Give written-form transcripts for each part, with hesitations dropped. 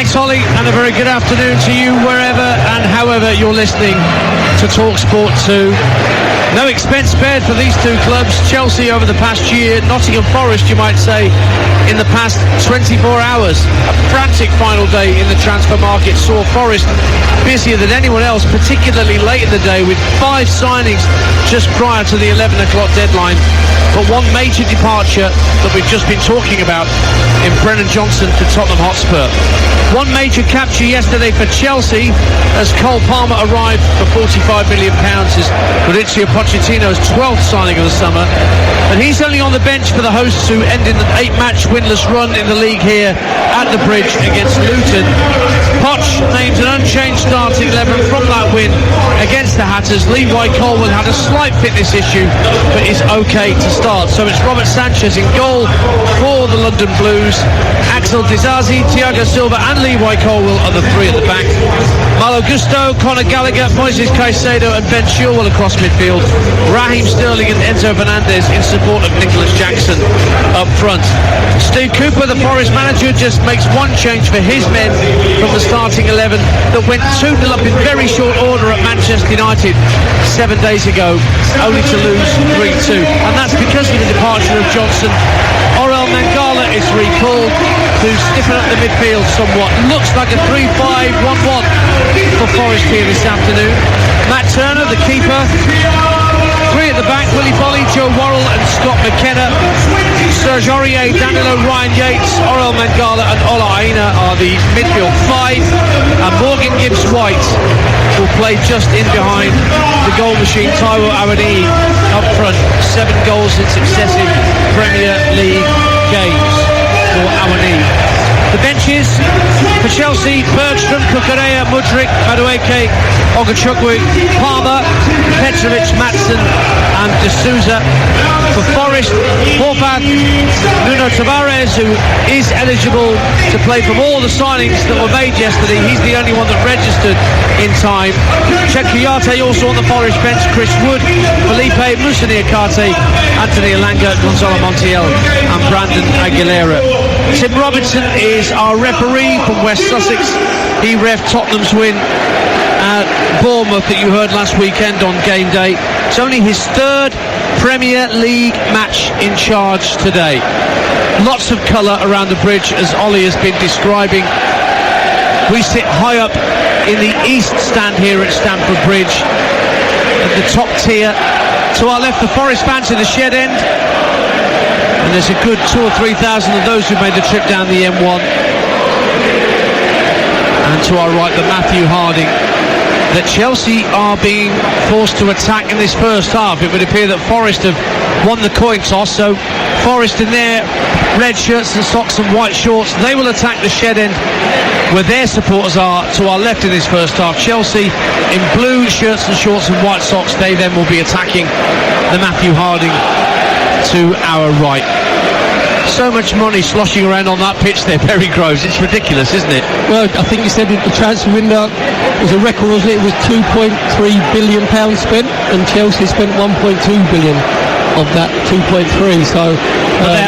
Thanks, Holly, and a very good afternoon to you wherever and however you're listening to TalkSport 2. No expense spared for these two clubs. Chelsea over the past year, Nottingham Forest, you might say, in the past 24 hours. A frantic final day in the transfer market saw Forest busier than anyone else, particularly late in the day, with 5 signings just prior to the 11 o'clock deadline. But one major departure that we've just been talking about in Brennan Johnson to Tottenham Hotspur. One major capture yesterday for Chelsea as Cole Palmer arrived for £45 million as Mauricio Pochettino's 12th signing of the summer. And he's only on the bench for the hosts who ended an 8-match winless run in the league here at the Bridge against Luton. Poch names an unchanged starting 11 from that win against the Hatters. Levi Colwill had a slight fitness issue but is okay to start. So it's Robert Sanchez in goal for the London Blues. Axel Disasi, Thiago Silva and Levi Colwill are the 3 at the back. Malo Gusto, Conor Gallagher, Moises Caicedo and Ben Chilwell across midfield. Raheem Sterling and Enzo Fernandez in support of Nicholas Jackson up front. Steve Cooper, the Forest manager, just makes one change for his men from the starting 11 that went 2-0 up in very short order at Manchester United 7 days ago, only to lose 3-2. And that's because of the departure of Johnson. Orel Mangala is recalled to stiffen up the midfield somewhat. Looks like a 3-5-1-1 for Forest here this afternoon. Matt Turner, the keeper. 3 at the back, Willie Bolly, Joe Worrell and Scott McKenna. Serge Aurier, Danilo, Ryan Yates, Orel Mangala and Ola Aina are the midfield 5. And Morgan Gibbs-White will play just in behind the goal machine, Taiwo Awoniyi, up front. 7 goals in successive Premier League games for Awoniyi. The benches for Chelsea: Bergstrom, Kukureya, Mudryk, Madueke, Ogachukwu, Palmer, Petrovic, Maatsen and De Souza. For Forest, Horvath, Nuno Tavares, who is eligible to play from all the signings that were made yesterday. He's the only one that registered in time. Chet Kouyaté also on the Forest bench. Chris Wood, Felipe, Moussa Niakate, Anthony Elanga, Gonzalo Montiel and Brandon Aguilera. Tim Robinson is our referee from West Sussex. He reffed Tottenham's win at Bournemouth that you heard last weekend on game day. It's only his 3rd Premier League match in charge today. Lots of colour around the Bridge, as Ollie has been describing. We sit high up in the East stand here at Stamford Bridge, at the top tier. To our left, the Forest fans in the shed end. And there's a good 2,000 or 3,000 of those who made the trip down the M1. And to our right, the Matthew Harding. That Chelsea are being forced to attack in this first half. It would appear that Forest have won the coin toss, so Forest in their red shirts and socks and white shorts, they will attack the shed end where their supporters are to our left in this first half. Chelsea in blue shirts and shorts and white socks, they then will be attacking the Matthew Harding to our right. So much money sloshing around on that pitch there, Perry Groves. It's ridiculous, isn't it? Well, I think you said the transfer window was a record, wasn't it? It was £2.3 billion spent, and Chelsea spent 1.2 billion of that 2.3. So,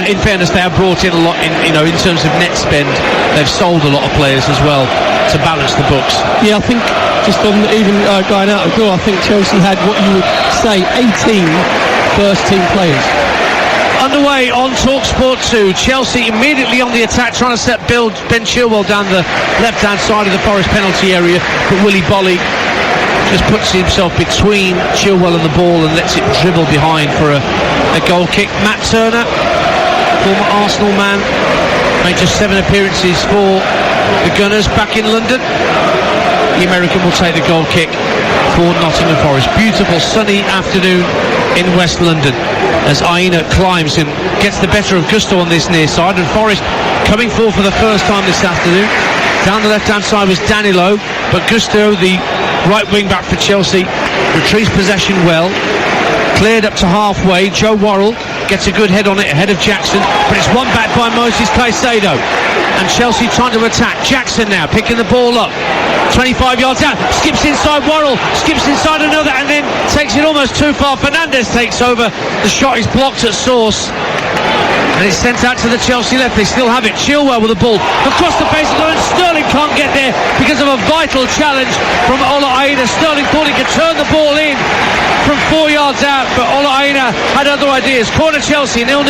in fairness, they have brought in a lot in terms of net spend. They've sold a lot of players as well to balance the books. Yeah, I think just on even going out the door, I think Chelsea had what you would say 18 first team players. Underway on TalkSport 2. Chelsea immediately on the attack, trying to set Ben Chilwell down the left-hand side of the Forest penalty area, but Willie Bolly just puts himself between Chilwell and the ball and lets it dribble behind for a goal kick. Matt Turner, former Arsenal man, made just 7 appearances for the Gunners back in London. The American will take the goal kick for Nottingham Forest. Beautiful sunny afternoon in West London as Aina climbs and gets the better of Gusto on this near side, and Forest coming forward for the first time this afternoon. Down the left hand side was Danilo, but Gusto, the right wing back for Chelsea, retrieves possession well, cleared up to halfway. Joe Worrell gets a good head on it ahead of Jackson, but it's won back by Moises Caicedo, and Chelsea trying to attack. Jackson now picking the ball up 25 yards out, skips inside Worrell, skips inside another, and then takes it almost too far. Fernandez takes over. The shot is blocked at source And it's sent out to the Chelsea left. They still have it. Chilwell with the ball across the face of the line. Sterling can't get there because of a vital challenge from Ola Aina. Sterling thought he could turn the ball in from 4 yards out, but Ola Aina had other ideas. Corner Chelsea, 0-0.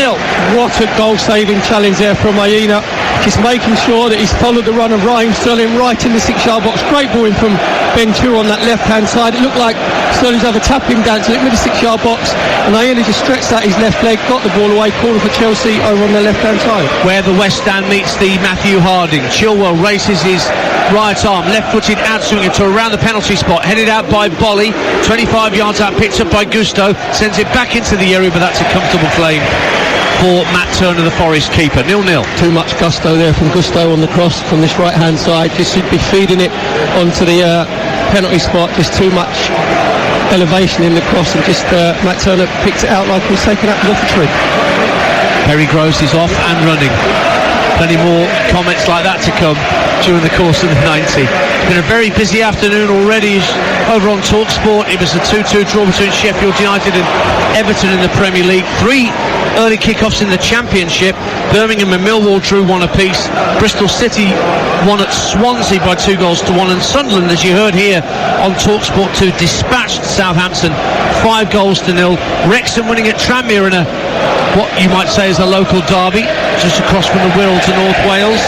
What a goal-saving challenge there from Aina. Just making sure that he's followed the run of Raheem Sterling right in the 6-yard box. Great ball in from Ben Chua on that left-hand side. It looked like Sterling's have a tapping dance in the 6-yard box, and Aina just stretched out his left leg, got the ball away, corner for Chelsea over on the left-hand side. Where the West Stand meets the Matthew Harding. Chilwell races his right arm, left-footed outswinger to around the penalty spot, headed out by Bolly, 25 yards out, picked up by Gusto, sends it back into the area, but that's a comfortable claim for Matt Turner, the Forest keeper. 0-0. Too much gusto there from Gusto on the cross from this right-hand side. Just should be feeding it onto the penalty spot. Just too much elevation in the cross, and just Matt Turner picked it out like he was taken out off the tree. Perry Groves is off and running. Plenty more comments like that to come during the course of the 90. It's been a very busy afternoon already over on TalkSport. It was a 2-2 draw between Sheffield United and Everton in the Premier League. 3 early kickoffs in the Championship. Birmingham and Millwall drew 1 apiece. Bristol City won at Swansea by 2-1, and Sunderland, as you heard here on TalkSport 2, dispatched Southampton 5-0. Wrexham winning at Tranmere in a what you might say is a local derby, just across from the Wirral to North Wales.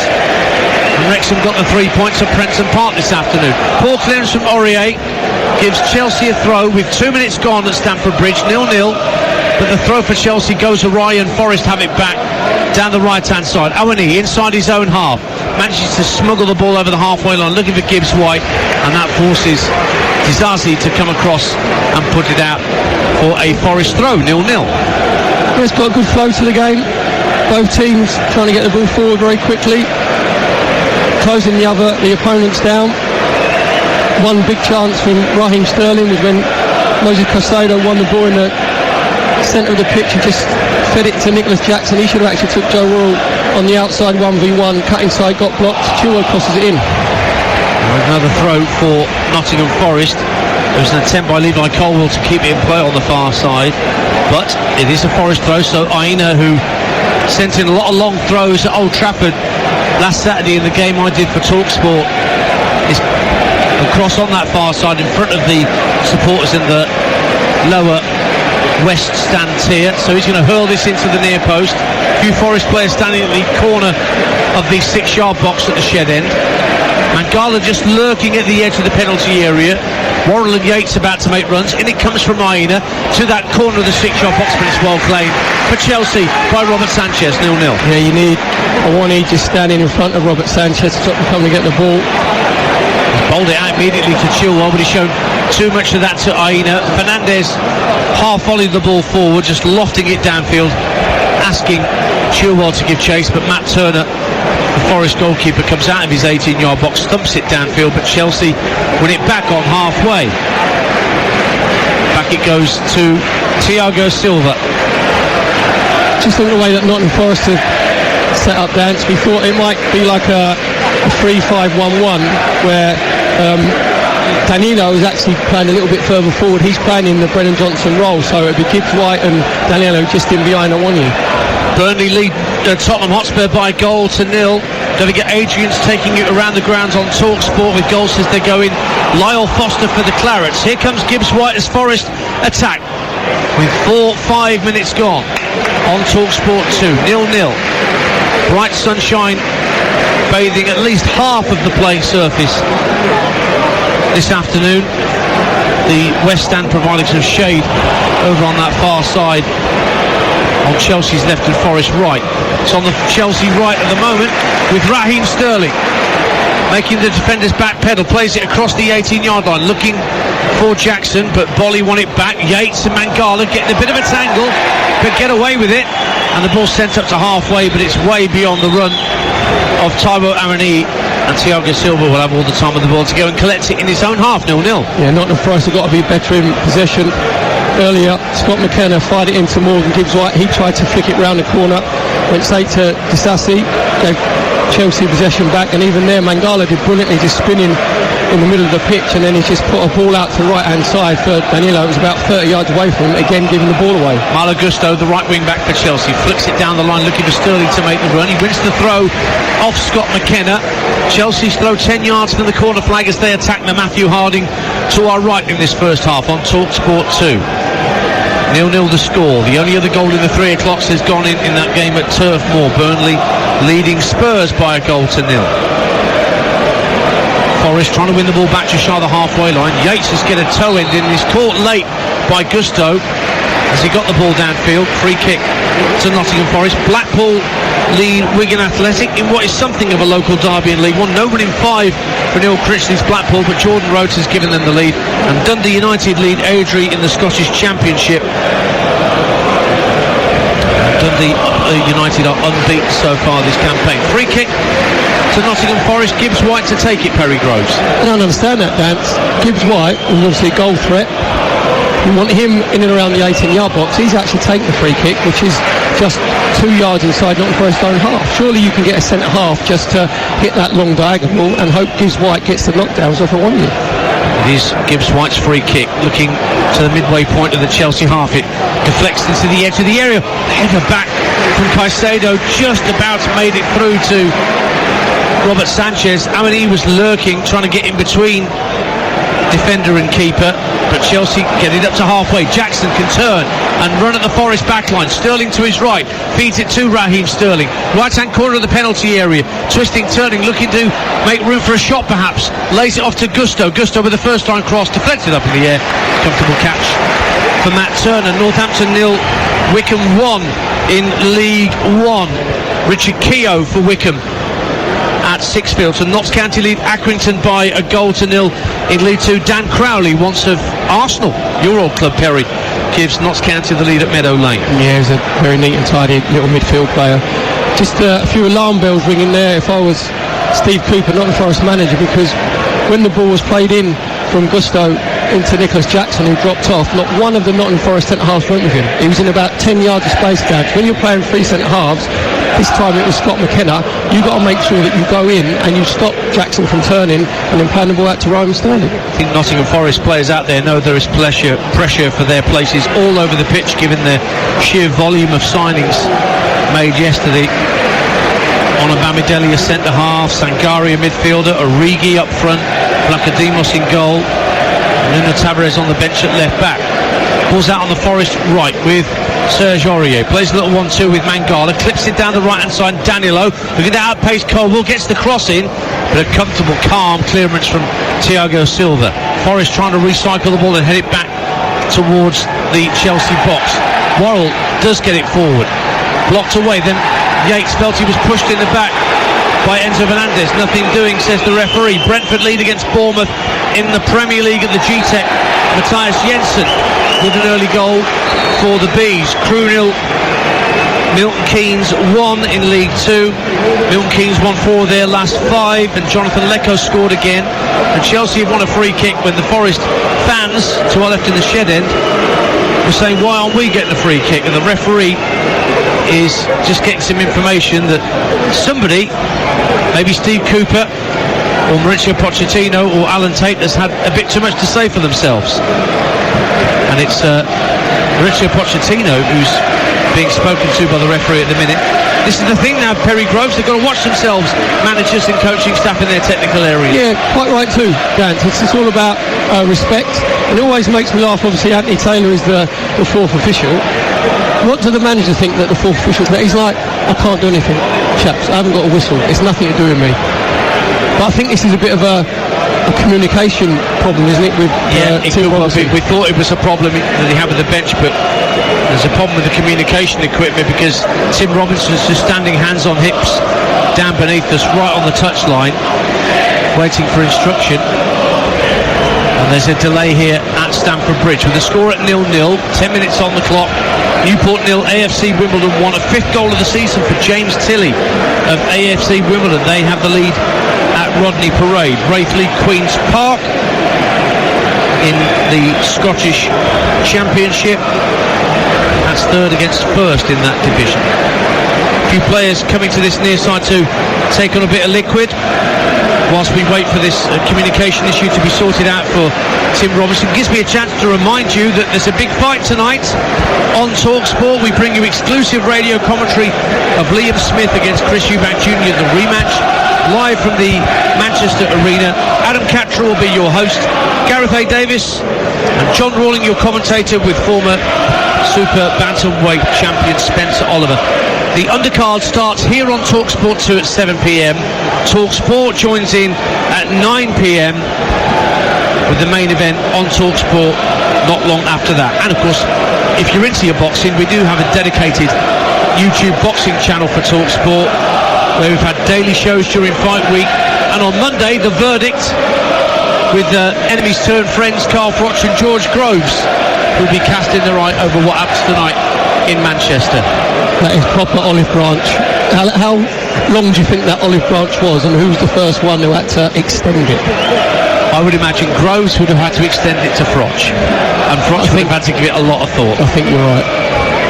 And Wrexham got the 3 points at Prenton Park this afternoon. Poor clearance from Aurier gives Chelsea a throw with 2 minutes gone at Stamford Bridge, 0-0. But the throw for Chelsea goes awry, and Forest have it back down the right-hand side. Owani inside his own half manages to smuggle the ball over the halfway line, looking for Gibbs White, and that forces Dizazi to come across and put it out for a Forest throw. 0-0. It's got a good flow to the game. Both teams trying to get the ball forward very quickly, closing the opponents down. One big chance from Raheem Sterling was when Moses Caicedo won the ball in the centre of the pitch and just fed it to Nicholas Jackson. He should have actually took Joe Royal on the outside 1v1, cut inside, got blocked. Chilwell crosses it in. Another throw for Nottingham Forest. There was an attempt by Levi Colwell to keep it in play on the far side, but it is a Forest throw. So Aina, who sent in a lot of long throws at Old Trafford last Saturday in the game I did for TalkSport, is across on that far side in front of the supporters in the lower West Stand tier. So he's going to hurl this into the near post. A few Forest players standing at the corner of the 6-yard box at the shed end. Mangala just lurking at the edge of the penalty area. Worrell and Yates about to make runs. In it comes from Aina to that corner of the 6-yard box, but it's well claimed for Chelsea by Robert Sanchez. 0-0. Yeah, you need Owani just standing in front of Robert Sanchez to stop him coming to get the ball. He's bowled it out immediately to Chilwell, but he's shown too much of that to Aina. Fernandez half volleyed the ball forward, just lofting it downfield, asking Chilwell to give chase, but Matt Turner, the Forest goalkeeper, comes out of his 18-yard box, thumps it downfield, but Chelsea win it back on halfway. Back it goes to Thiago Silva. Just look at the way that Nottingham Forest have set up dance. We thought it might be like a 3-5-1-1 where Danilo is actually playing a little bit further forward. He's playing in the Brennan Johnson role, so it'd be Gibbs White and Danilo just in behind Owani. Burnley lead Tottenham Hotspur by 1-0. Don't forget Adrian's taking it around the grounds on TalkSport with goals as they go in. Lyle Foster for the Clarets. Here comes Gibbs White as Forest attack with 4-5 minutes gone on TalkSport 2. 0-0. Bright sunshine bathing at least half of the playing surface this afternoon. The West Stand providing some shade over on that far side on Chelsea's left and Forest right. It's on the Chelsea right at the moment with Raheem Sterling making the defenders backpedal, plays it across the 18-yard line, looking for Jackson, but Bolly won it back. Yates and Mangala getting a bit of a tangle, but get away with it, and the ball sent up to halfway, but it's way beyond the run of Taiwo Awoniyi, and Thiago Silva will have all the time of the ball to go and collect it in his own half. 0-0. Yeah, Nottingham Forest have got to be better in possession. Earlier, Scott McKenna fired it into Morgan Gibbs White. He tried to flick it round the corner, went straight to Disasi, gave Chelsea possession back, and even there Mangala did brilliantly, just spinning in the middle of the pitch, and then he just put a ball out to the right hand side for Danilo. It was about 30 yards away from him, again giving the ball away. Malo Gusto, the right wing back for Chelsea, flicks it down the line looking for Sterling to make the run. He wins the throw off Scott McKenna. Chelsea's throw 10 yards from the corner flag as they attack the Matthew Harding to our right in this first half on TalkSport 2. 0-0 the score. The only other goal in the 3 o'clocks has gone in that game at Turf Moor. Burnley leading Spurs by a goal to 0. Forest trying to win the ball back to shy the halfway line. Yates has get a toe end in. He's caught late by Gusto as he got the ball downfield. Free kick to Nottingham Forest. Blackpool lead Wigan Athletic in what is something of a local derby in League One. No one in 5 for Neil Critchley's Blackpool, but Jordan Rhodes has given them the lead. And Dundee United lead Airdrie in the Scottish Championship. Dundee United are unbeaten so far this campaign. Free kick to Nottingham Forest. Gibbs White to take it, Perry Groves. I don't understand that, Dan. Gibbs White was obviously a goal threat. You want him in and around the 18-yard box. He's actually taken the free kick, which is just 2 yards inside Nottingham Forest's own half. Surely you can get a centre half just to hit that long diagonal and hope Gibbs White gets the knockdowns off a 1-2. It is Gibbs White's free kick, looking to the midway point of the Chelsea half. It deflects into the edge of the area. Header back from Caicedo, just about made it through to Robert Sanchez. I mean, he was lurking, trying to get in between defender and keeper, but Chelsea get it up to halfway. Jackson can turn and run at the Forest backline. Sterling to his right, feeds it to Raheem Sterling. Right hand corner of the penalty area, twisting, turning, looking to make room for a shot perhaps. Lays it off to Gusto. Gusto with the first time cross, deflected up in the air. Comfortable catch for Matt Turner. Northampton 0, Wycombe 1 in League One. Richard Keogh for Wycombe at Sixfield. So Notts County lead Accrington by a goal to 0 in League 2. Dan Crowley, once of Arsenal, your old club, Perry, gives Notts County the lead at Meadow Lane. Yeah, he's a very neat and tidy little midfield player. Just a few alarm bells ringing there if I was Steve Cooper, Nottingham Forest manager, because when the ball was played in from Gusto into Nicholas Jackson, who dropped off, not one of the Nottingham Forest centre-halves went with him. He was in about 10 yards of space, Dad. When you're playing 3 centre-halves, this time it was Scott McKenna, you've got to make sure that you go in and you stop Jackson from turning and then playing the ball out to Raheem Sterling. I think Nottingham Forest players out there know there is pressure for their places all over the pitch, given the sheer volume of signings made yesterday. On a Bamidelli, a centre-half, Sangari, a midfielder, Origi up front, Placadimos in goal, Nuno Tavares on the bench at left back. Ball's out on the Forest right with Serge Aurier. Plays a little 1-2 with Mangala. Clips it down the right-hand side. Danilo looking to outpace Colwell. Gets the cross in, but a comfortable, calm clearance from Thiago Silva. Forest trying to recycle the ball and head it back towards the Chelsea box. Worrell does get it forward. Blocked away. Then Yates felt he was pushed in the back by Enzo Fernandez. Nothing doing, says the referee. Brentford lead against Bournemouth in the Premier League at the GTEC. Matthias Jensen with an early goal for the Bees. Crewe 0, Milton Keynes 1 in League 2. Milton Keynes won 4 of their last 5, and Jonathan Lecco scored again. And Chelsea have won a free kick when the Forest fans to our left in the shed end were saying, why aren't we getting a free kick? And the referee is just getting some information that somebody, maybe Steve Cooper or Mauricio Pochettino or Alan Tate, has had a bit too much to say for themselves. And it's Mauricio Pochettino who's being spoken to by the referee at the minute. This is the thing now, Perry Groves, they've got to watch themselves, managers and coaching staff in their technical areas. Yeah, quite right too, Dan. It's all about respect. It always makes me laugh. Obviously Anthony Taylor is the 4th official. What do the managers think that the 4th official is? He's like, I can't do anything, chaps, I haven't got a whistle, it's nothing to do with me. But I think this is a bit of a communication problem, isn't it, with Tim Robinson? We thought it was a problem that he had with the bench, but there's a problem with the communication equipment, because Tim Robinson's just standing hands on hips down beneath us, right on the touchline, waiting for instruction. And there's a delay here at Stamford Bridge with the score at 0-0, 10 minutes on the clock. Newport 0, AFC Wimbledon 1. A 5th goal of the season for James Tilley of AFC Wimbledon. They have the lead at Rodney Parade. Braithwaite Queen's Park in the Scottish Championship. That's 3rd against 1st in that division. few players coming to this near side to take on a bit of liquid whilst we wait for this communication issue to be sorted out for Tim Robinson. Gives me a chance to remind you that there's a big fight tonight on TalkSport. We bring you exclusive radio commentary of Liam Smith against Chris Eubank Jr. the rematch, live from the Manchester Arena. Adam Cattrall will be your host, Gareth A. Davis and John Rawling your commentator, with former super bantamweight champion Spencer Oliver. The undercard starts here on TalkSport 2 at 7 p.m. TalkSport joins in at 9 p.m. with the main event on TalkSport not long after that. And of course, if you're into your boxing, we do have a dedicated YouTube boxing channel for TalkSport, where we've had daily shows during fight week. And on Monday, the verdict with enemies turned friends Carl Froch and George Groves, who'll be casting their eye over what happens tonight in Manchester. That is proper olive branch. How long do you think that olive branch was, and who's the first one who had to extend it? I would imagine Groves would have had to extend it to Froch, and Froch would have had to give it a lot of thought. I think you're right.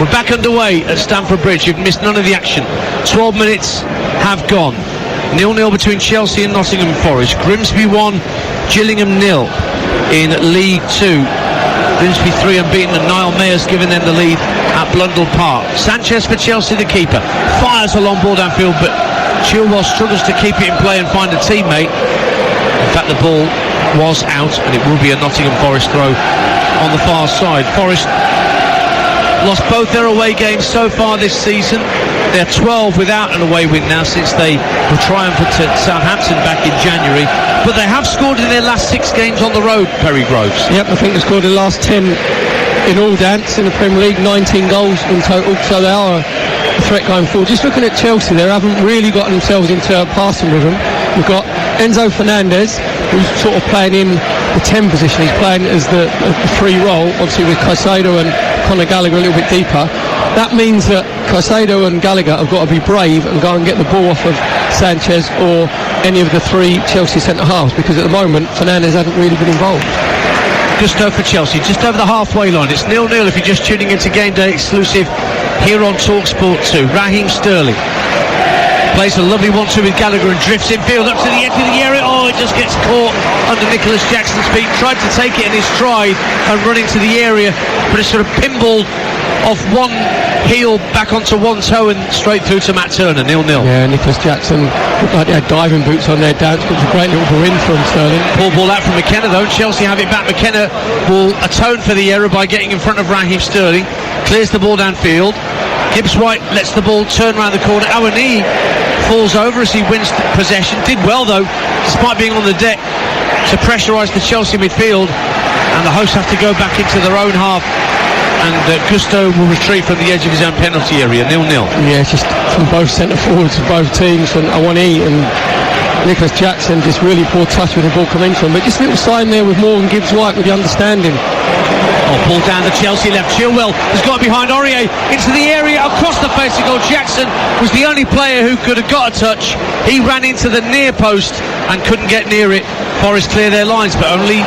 We're back underway at Stamford Bridge. You've missed none of the action. 12 minutes have gone. 0-0 between Chelsea and Nottingham Forest. Grimsby 1, Gillingham 0 in League 2. Grimsby 3 unbeaten, and Niall Mayer's given them the lead at Blundell Park. Sanchez for Chelsea, the keeper, fires a long ball downfield, but Chilwell struggles to keep it in play and find a teammate. In fact, the ball was out, and it will be a Nottingham Forest throw on the far side. Forest lost both their away games so far this season. They're 12 without an away win now since they were triumphant at Southampton back in January. But they have scored in their last 6 games on the road, Perry Groves. Yep, I think they scored the last 10 in all dance in the Premier League, 19 goals in total, so they are a threat going forward. Just looking at Chelsea, they haven't really gotten themselves into a passing rhythm. We've got Enzo Fernandez, who's sort of playing in the 10 position. He's playing as the free role, obviously with Caicedo and Conor Gallagher a little bit deeper. That means that Caicedo and Gallagher have got to be brave and go and get the ball off of Sanchez or any of the 3 Chelsea centre-halves, because at the moment Fernandez hasn't really been involved. Gusto for Chelsea, just over the halfway line. It's 0-0 if you're just tuning into Game Day exclusive here on TalkSport 2. Raheem Sterling plays a lovely 1-2 with Gallagher and drifts infield up to the edge of the area. Oh, it just gets caught under Nicholas Jackson's feet. Tried to take it in his stride and run into the area, but it's sort of pinballed off one heel back onto one toe and straight through to Matt Turner. 0-0. Yeah, Nicholas Jackson looked like they had diving boots on their dance, which was a great little win from Sterling. Poor ball out from McKenna though. Chelsea have it back. McKenna will atone for the error by getting in front of Raheem Sterling. Clears the ball downfield. Gibbs White lets the ball turn around the corner. Awani falls over as he wins possession. Did well though, despite being on the deck, to pressurise the Chelsea midfield, and the hosts have to go back into their own half, and Gusto will retrieve from the edge of his own penalty area. 0-0. Yeah, just from both centre forwards of both teams, from Awani and Nicholas Jackson, just really poor touch with the ball coming to him. But just a little sign there with Morgan Gibbs White with the understanding. Oh, ball down the Chelsea left. Chilwell has got behind Aurier into the area, across the face of goal. Jackson was the only player who could have got a touch. He ran into the near post and couldn't get near it. Forest clear their lines, but only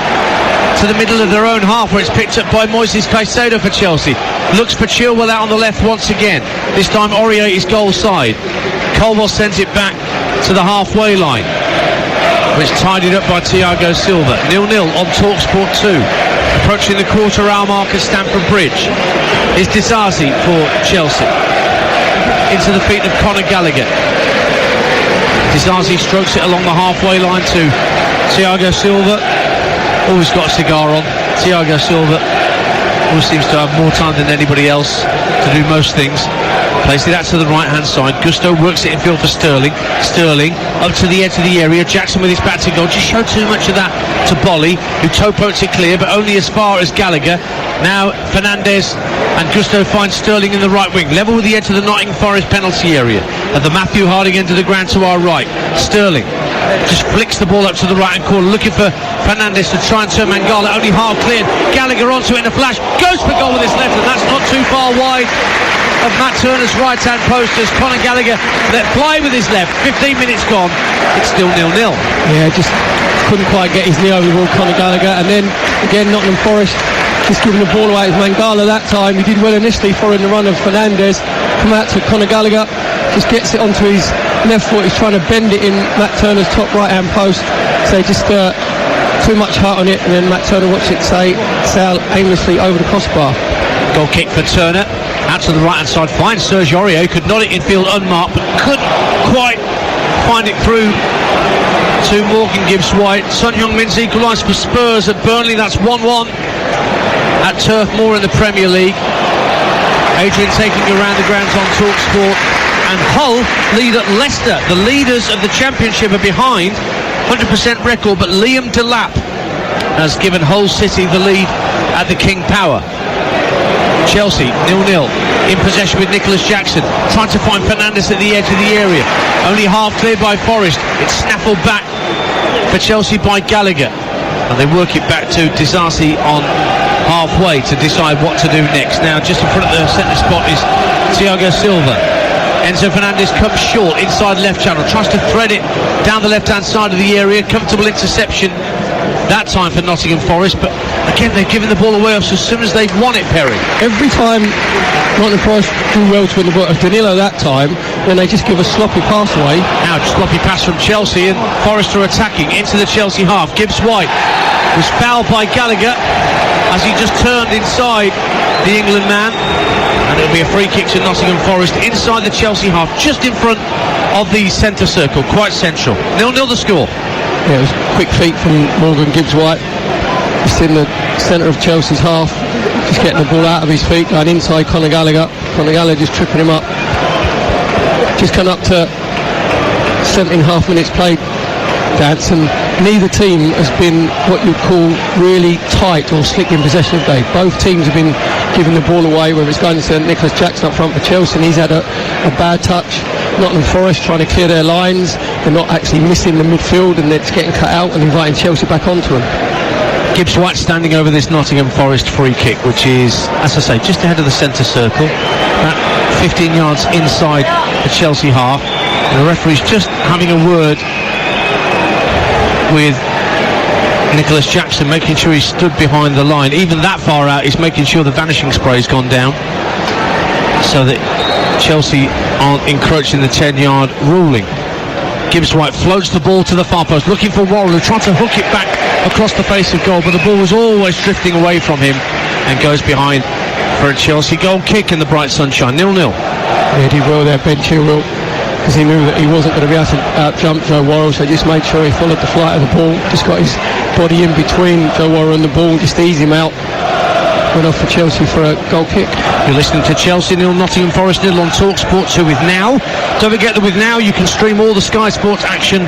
to the middle of their own half, where it's picked up by Moises Caicedo for Chelsea. Looks for Chilwell out on the left once again. This time Aurier is goal side. Colwell sends it back to the halfway line, which tidied up by Thiago Silva. 0-0 on TalkSport 2. Approaching the quarter hour mark at Stamford Bridge is Disasi for Chelsea. Into the feet of Conor Gallagher. Disasi strokes it along the halfway line to Thiago Silva. Always got a cigar on. Thiago Silva always seems to have more time than anybody else to do most things. Plays it out to the right hand side. Gusto works it in field for Sterling. Sterling up to the edge of the area. Jackson with his back to goal. Just showed too much of that to Bolly, who toe pokes it clear, but only as far as Gallagher. Now Fernandez and Gusto find Sterling in the right wing, level with the edge of the Nottingham Forest penalty area at the Matthew Harding end of the ground to our right. Sterling just flicks the ball up to the right hand corner, looking for Fernandez to try and turn Mangala. Only half cleared. Gallagher onto it in a flash, goes for goal with his left, and that's not too far wide of Matt Turner's right hand post as Conor Gallagher let fly with his left. 15 minutes gone, it's still 0-0. Yeah, just couldn't quite get his knee over the ball, Conor Gallagher. And then again Nottingham Forest just giving the ball away as Mangala that time. He did well initially following the run of Fernandez. Come out to Conor Gallagher, just gets it onto his left foot. He's trying to bend it in Matt Turner's top right-hand post. So just too much height on it, and then Matt Turner watched it sail aimlessly over the crossbar. Goal kick for Turner, out to the right-hand side, finds Serge Aurier, could nod it in field unmarked, but couldn't quite find it through to Morgan Gibbs-White. Son Heung-min's equalised for Spurs at Burnley. That's 1-1 at Turf Moor in the Premier League. Adrian taking you around the grounds on TalkSport. And Hull lead at Leicester. The leaders of the Championship are behind, 100% record, but Liam Delap has given Hull City the lead at the King Power. Chelsea 0-0 in possession with Nicholas Jackson, trying to find Fernandes at the edge of the area, only half cleared by Forest. It's snaffled back for Chelsea by Gallagher, and they work it back to Disasi on halfway to decide what to do next. Now just in front of the centre spot is Thiago Silva. Enzo Fernandes comes short inside left channel, tries to thread it down the left hand side of the area. Comfortable interception that time for Nottingham Forest, but again they've given the ball away as soon as they've won it, Perry. Every time Nottingham Forest do well to win the ball of Danilo that time, then they just give a sloppy pass away. Now sloppy pass from Chelsea, and Forest are attacking into the Chelsea half. Gibbs-White was fouled by Gallagher as he just turned inside the England man, and it'll be a free kick to Nottingham Forest inside the Chelsea half, just in front of the centre circle, quite central. 0-0 the score. Yeah, it was quick feet from Morgan Gibbs-White, just in the centre of Chelsea's half, just getting the ball out of his feet, going inside Conor Gallagher. Conor Gallagher just tripping him up. Just come up to 17.5 minutes played, Dance, and neither team has been what you'd call really tight or slick in possession of day. Both teams have been giving the ball away, whether it's going to Nicholas Jackson up front for Chelsea, and he's had a bad touch. Nottingham Forest trying to clear their lines, they're not actually missing the midfield, and they're just getting cut out and inviting Chelsea back onto them. Gibbs-White standing over this Nottingham Forest free kick, which is, as I say, just ahead of the centre circle, about 15 yards inside the Chelsea half, and the referee's just having a word with Nicholas Jackson, making sure he stood behind the line. Even that far out, he's making sure the vanishing spray's gone down, so that Chelsea aren't encroaching the 10-yard ruling. Gibbs-White floats the ball to the far post, looking for Worrell, who tried to hook it back across the face of goal, but the ball was always drifting away from him and goes behind for a Chelsea goal kick in the bright sunshine. 0-0. Yeah, he did well there, Ben Chilwell, because he knew that he wasn't going to be able to out-jump Joe Worrell, so he just made sure he followed the flight of the ball, just got his body in between Joe Worrell and the ball, just eased him out. Went off for Chelsea for a goal kick. You're listening to Chelsea 0, Nottingham Forest 0 on TalkSport 2 with Now. Don't forget that with Now you can stream all the Sky Sports action,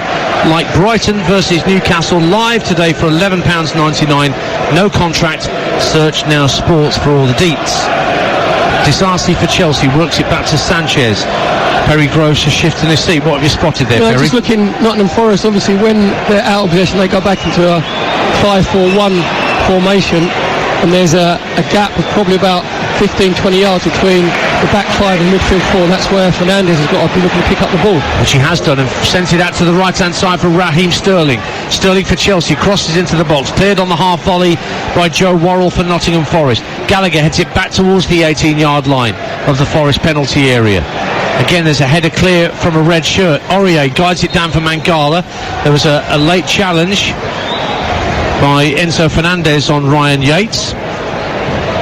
like Brighton versus Newcastle, live today for £11.99. No contract. Search Now Sports for all the deets. Disasi for Chelsea works it back to Sanchez. Perry Groves has shifted his seat. What have you spotted there, Perry? Just looking, Nottingham Forest, obviously when they're out of possession they go back into a 5-4-1 formation, and there's a gap of probably about 15-20 yards between the back five and midfield four. That's where Fernandes has got to be looking to pick up the ball, which he has done, and sent it out to the right hand side for Raheem Sterling. Sterling for Chelsea, crosses into the box, cleared on the half volley by Joe Worrell for Nottingham Forest. Gallagher heads it back towards the 18-yard line of the Forest penalty area. Again, there's a header clear from a red shirt. Aurier guides it down for Mangala. There was a late challenge by Enzo Fernandez on Ryan Yates.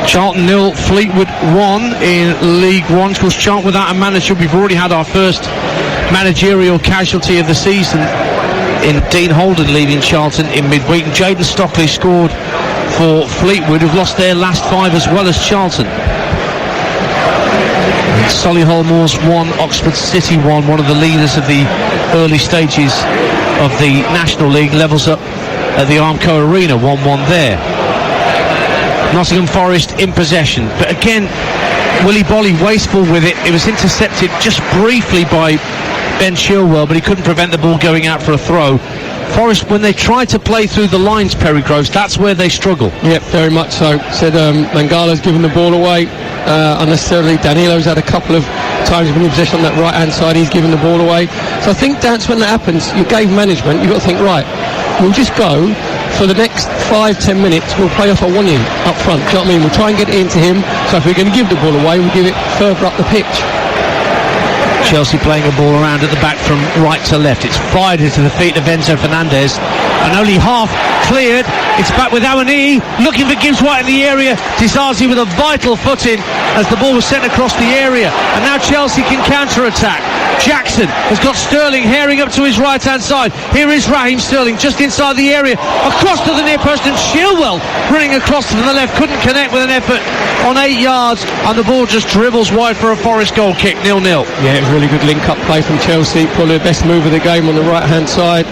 Charlton 0, Fleetwood 1 in League One. Of course, Charlton without a manager. We've already had our first managerial casualty of the season in Dean Holden leaving Charlton in midweek. Jayden Stockley scored for Fleetwood, who've lost their last 5 as well as Charlton. Solihull Moors 1, Oxford City 1. One of the leaders of the early stages of the National League levels up at the Armco Arena, 1-1 there. Nottingham Forest in possession, but again Willy Bolly wasteful with it. It was intercepted just briefly by Ben Chilwell, but he couldn't prevent the ball going out for a throw. Forest, when they try to play through the lines, Perry Groves, that's where they struggle. Yep, very much so. Said Mangala's given the ball away unnecessarily. Danilo's had a couple of times when in possession on that right hand side, he's given the ball away. So I think that's when that happens. You gave management, you've got to think, right, we'll just go for the next 5-10 minutes, we'll play off a one-in up front. Do you know what I mean? We'll try and get it into him, so if we're going to give the ball away, we'll give it further up the pitch. Chelsea playing a ball around at the back from right to left. It's fired into the feet of Enzo Fernandez, and only half cleared. It's back with Awani, looking for Gibbs White in the area. Disasi with a vital foot in as the ball was sent across the area, and now Chelsea can counter-attack. Jackson has got Sterling herring up to his right-hand side. Here is Raheem Sterling just inside the area, across to the near post, and Chilwell running across to the left, couldn't connect with an effort on 8 yards, and the ball just dribbles wide for a Forest goal kick. 0-0. Yeah, it was really good link-up play from Chelsea, probably the best move of the game on the right-hand side.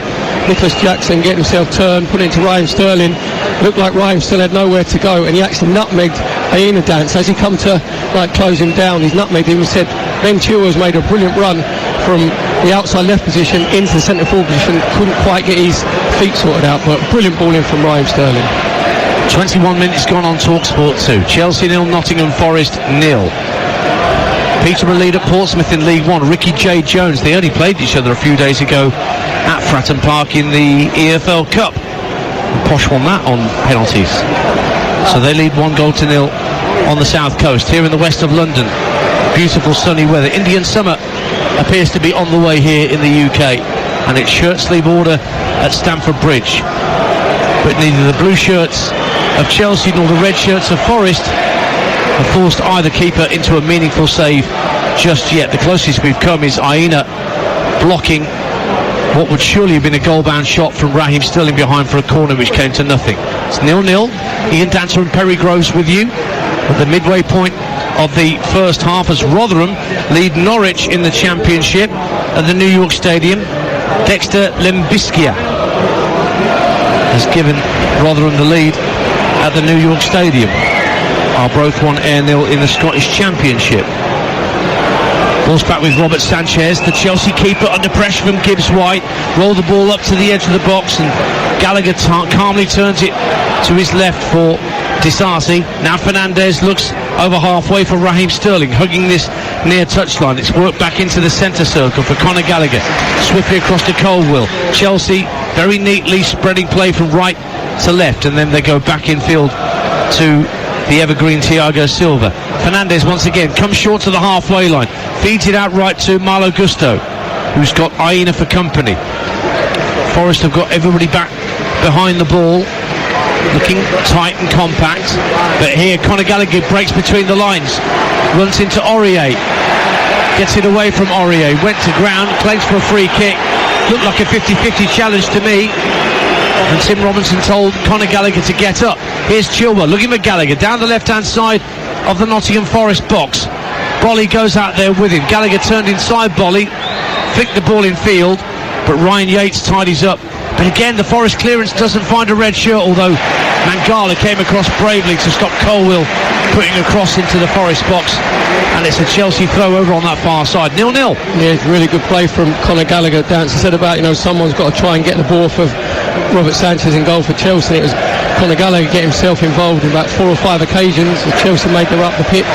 Nicholas Jackson getting himself turned, put it into Raheem Sterling. Looked like Raheem still had nowhere to go, and he actually nutmegged Aina Dance as he come to close him down. He's nutmegged him and said Ben Chilwell's made a brilliant run from the outside left position into the centre forward position, couldn't quite get his feet sorted out, but brilliant ball in from Raheem Sterling. 21 minutes gone on TalkSport 2. Chelsea 0, Nottingham Forest 0. Peterborough lead at Portsmouth in League One. Ricky J. Jones, they only played each other a few days ago at Fratton Park in the EFL Cup. Posh won that on penalties. So they lead 1-0 on the south coast. Here in the west of London, beautiful sunny weather. Indian summer appears to be on the way here in the UK, and it's shirt sleeve order at Stamford Bridge. But neither the blue shirts of Chelsea nor the red shirts of Forest have forced either keeper into a meaningful save just yet. The closest we've come is Aina blocking what would surely have been a goal-bound shot from Raheem Sterling behind for a corner, which came to nothing. It's 0-0. Ian Dancer and Perry Groves with you at the midway point of the first half as Rotherham lead Norwich in the Championship at the New York Stadium. Dexter Lembiskia has given Rotherham the lead at the New York Stadium. Arbroath won 0 in the Scottish Championship. Ball's back with Robert Sanchez, the Chelsea keeper under pressure from Gibbs White. Roll the ball up to the edge of the box, and Gallagher calmly turns it to his left for Disasi. Now Fernandez looks over halfway for Raheem Sterling, hugging this near touchline. It's worked back into the centre circle for Conor Gallagher. Swiftly across to Colwell. Chelsea very neatly spreading play from right to left, and then they go back infield to the evergreen Thiago Silva. Fernandez once again comes short to the halfway line, feeds it out right to Malo Gusto, who's got Aina for company. Forest have got everybody back behind the ball, looking tight and compact, but here Conor Gallagher breaks between the lines, runs into Aurier, gets it away from Aurier, went to ground, claims for a free kick. Looked like a 50-50 challenge to me, and Tim Robinson told Conor Gallagher to get up. Here's Chilwell looking for Gallagher down the left-hand side of the Nottingham Forest box. Bolly goes out there with him. Gallagher turned inside Bolly, flicked the ball in field, but Ryan Yates tidies up. But again, the Forest clearance doesn't find a red shirt, although Mangala came across bravely to stop Colwell putting a cross into the Forest box, and it's a Chelsea throw over on that far side. 0-0. Yeah, it's really good play from Conor Gallagher. Dance said about, someone's got to try and get the ball for Robert Sanchez in goal for Chelsea. It was Conor Gallagher get himself involved in about 4 or 5 occasions as Chelsea made their up the pitch,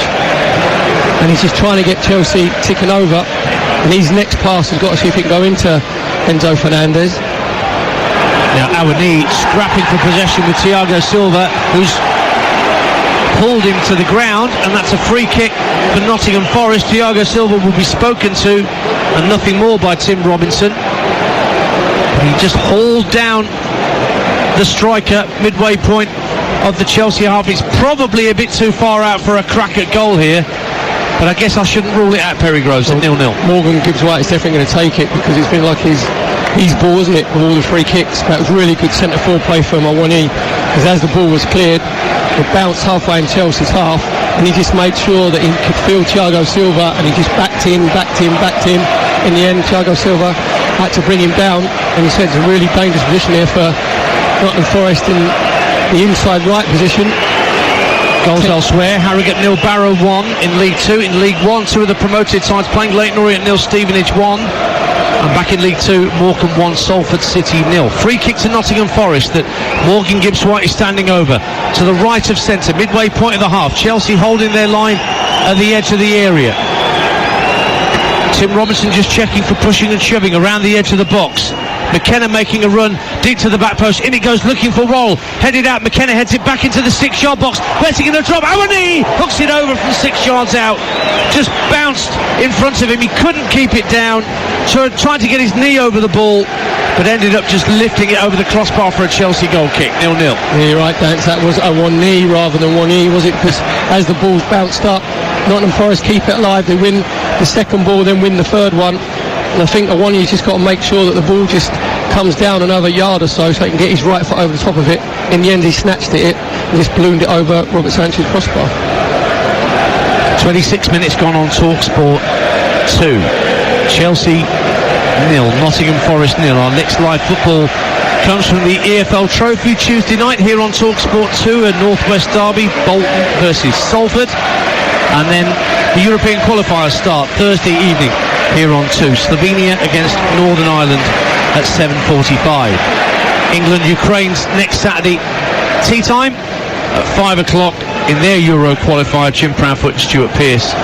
and he's just trying to get Chelsea ticking over, and his next pass has got to see if it can go into Enzo Fernandez. Now Awani scrapping for possession with Thiago Silva, who's pulled him to the ground, and that's a free kick for Nottingham Forest. Thiago Silva will be spoken to and nothing more by Tim Robinson. He just hauled down the striker midway point of the Chelsea half. It's probably a bit too far out for a crack at goal here, but I guess I shouldn't rule it out. Perry Groves at 0-0. Morgan Gibbs White is definitely going to take it, because it's been like his ball, isn't it, with all the free kicks. That was really good centre forward play from Awani, because as the ball was cleared, it bounced halfway in Chelsea's half, and he just made sure that he could feel Thiago Silva, and he just backed him. In the end, Thiago Silva had to bring him down, and he said it's a really dangerous position here for Nottingham Forest in the inside right position. Goals elsewhere. Harrogate 0, Barrow 1 in League 2. In League 1, 2 of the promoted sides playing. Leyton Orient 0, Stevenage 1. And back in League 2, Morecambe 1, Salford City 0. Free kick to Nottingham Forest that Morgan Gibbs White is standing over to the right of centre, midway point of the half. Chelsea holding their line at the edge of the area. Tim Robinson just checking for pushing and shoving around the edge of the box. McKenna making a run deep to the back post. In it goes, looking for Roll. Headed out. McKenna heads it back into the 6-yard box. Where's he going to drop? Awani hooks it over from 6 yards out. Just bounced in front of him. He couldn't keep it down. Tried to get his knee over the ball, but ended up just lifting it over the crossbar for a Chelsea goal kick. 0-0. Yeah, you're right, Dan. That was a one knee rather than one knee, was it? Because as the ball's bounced up, Nottingham Forest keep it alive. They win the second ball, then win the third one. And I think Awani's just got to make sure that the ball just comes down another yard or so he can get his right foot over the top of it. In the end, he snatched it and just ballooned it over Robert Sanchez's crossbar. 26 minutes gone on TalkSport 2. Chelsea 0, Nottingham Forest 0. Our next live football comes from the EFL Trophy Tuesday night here on TalkSport 2, a Northwest derby, Bolton versus Salford. And then the European qualifiers start Thursday evening here on 2. Slovenia against Northern Ireland at 7:45. England, Ukraine's next Saturday tea time at 5 o'clock in their Euro qualifier. Jim Proudfoot and Stuart Pearce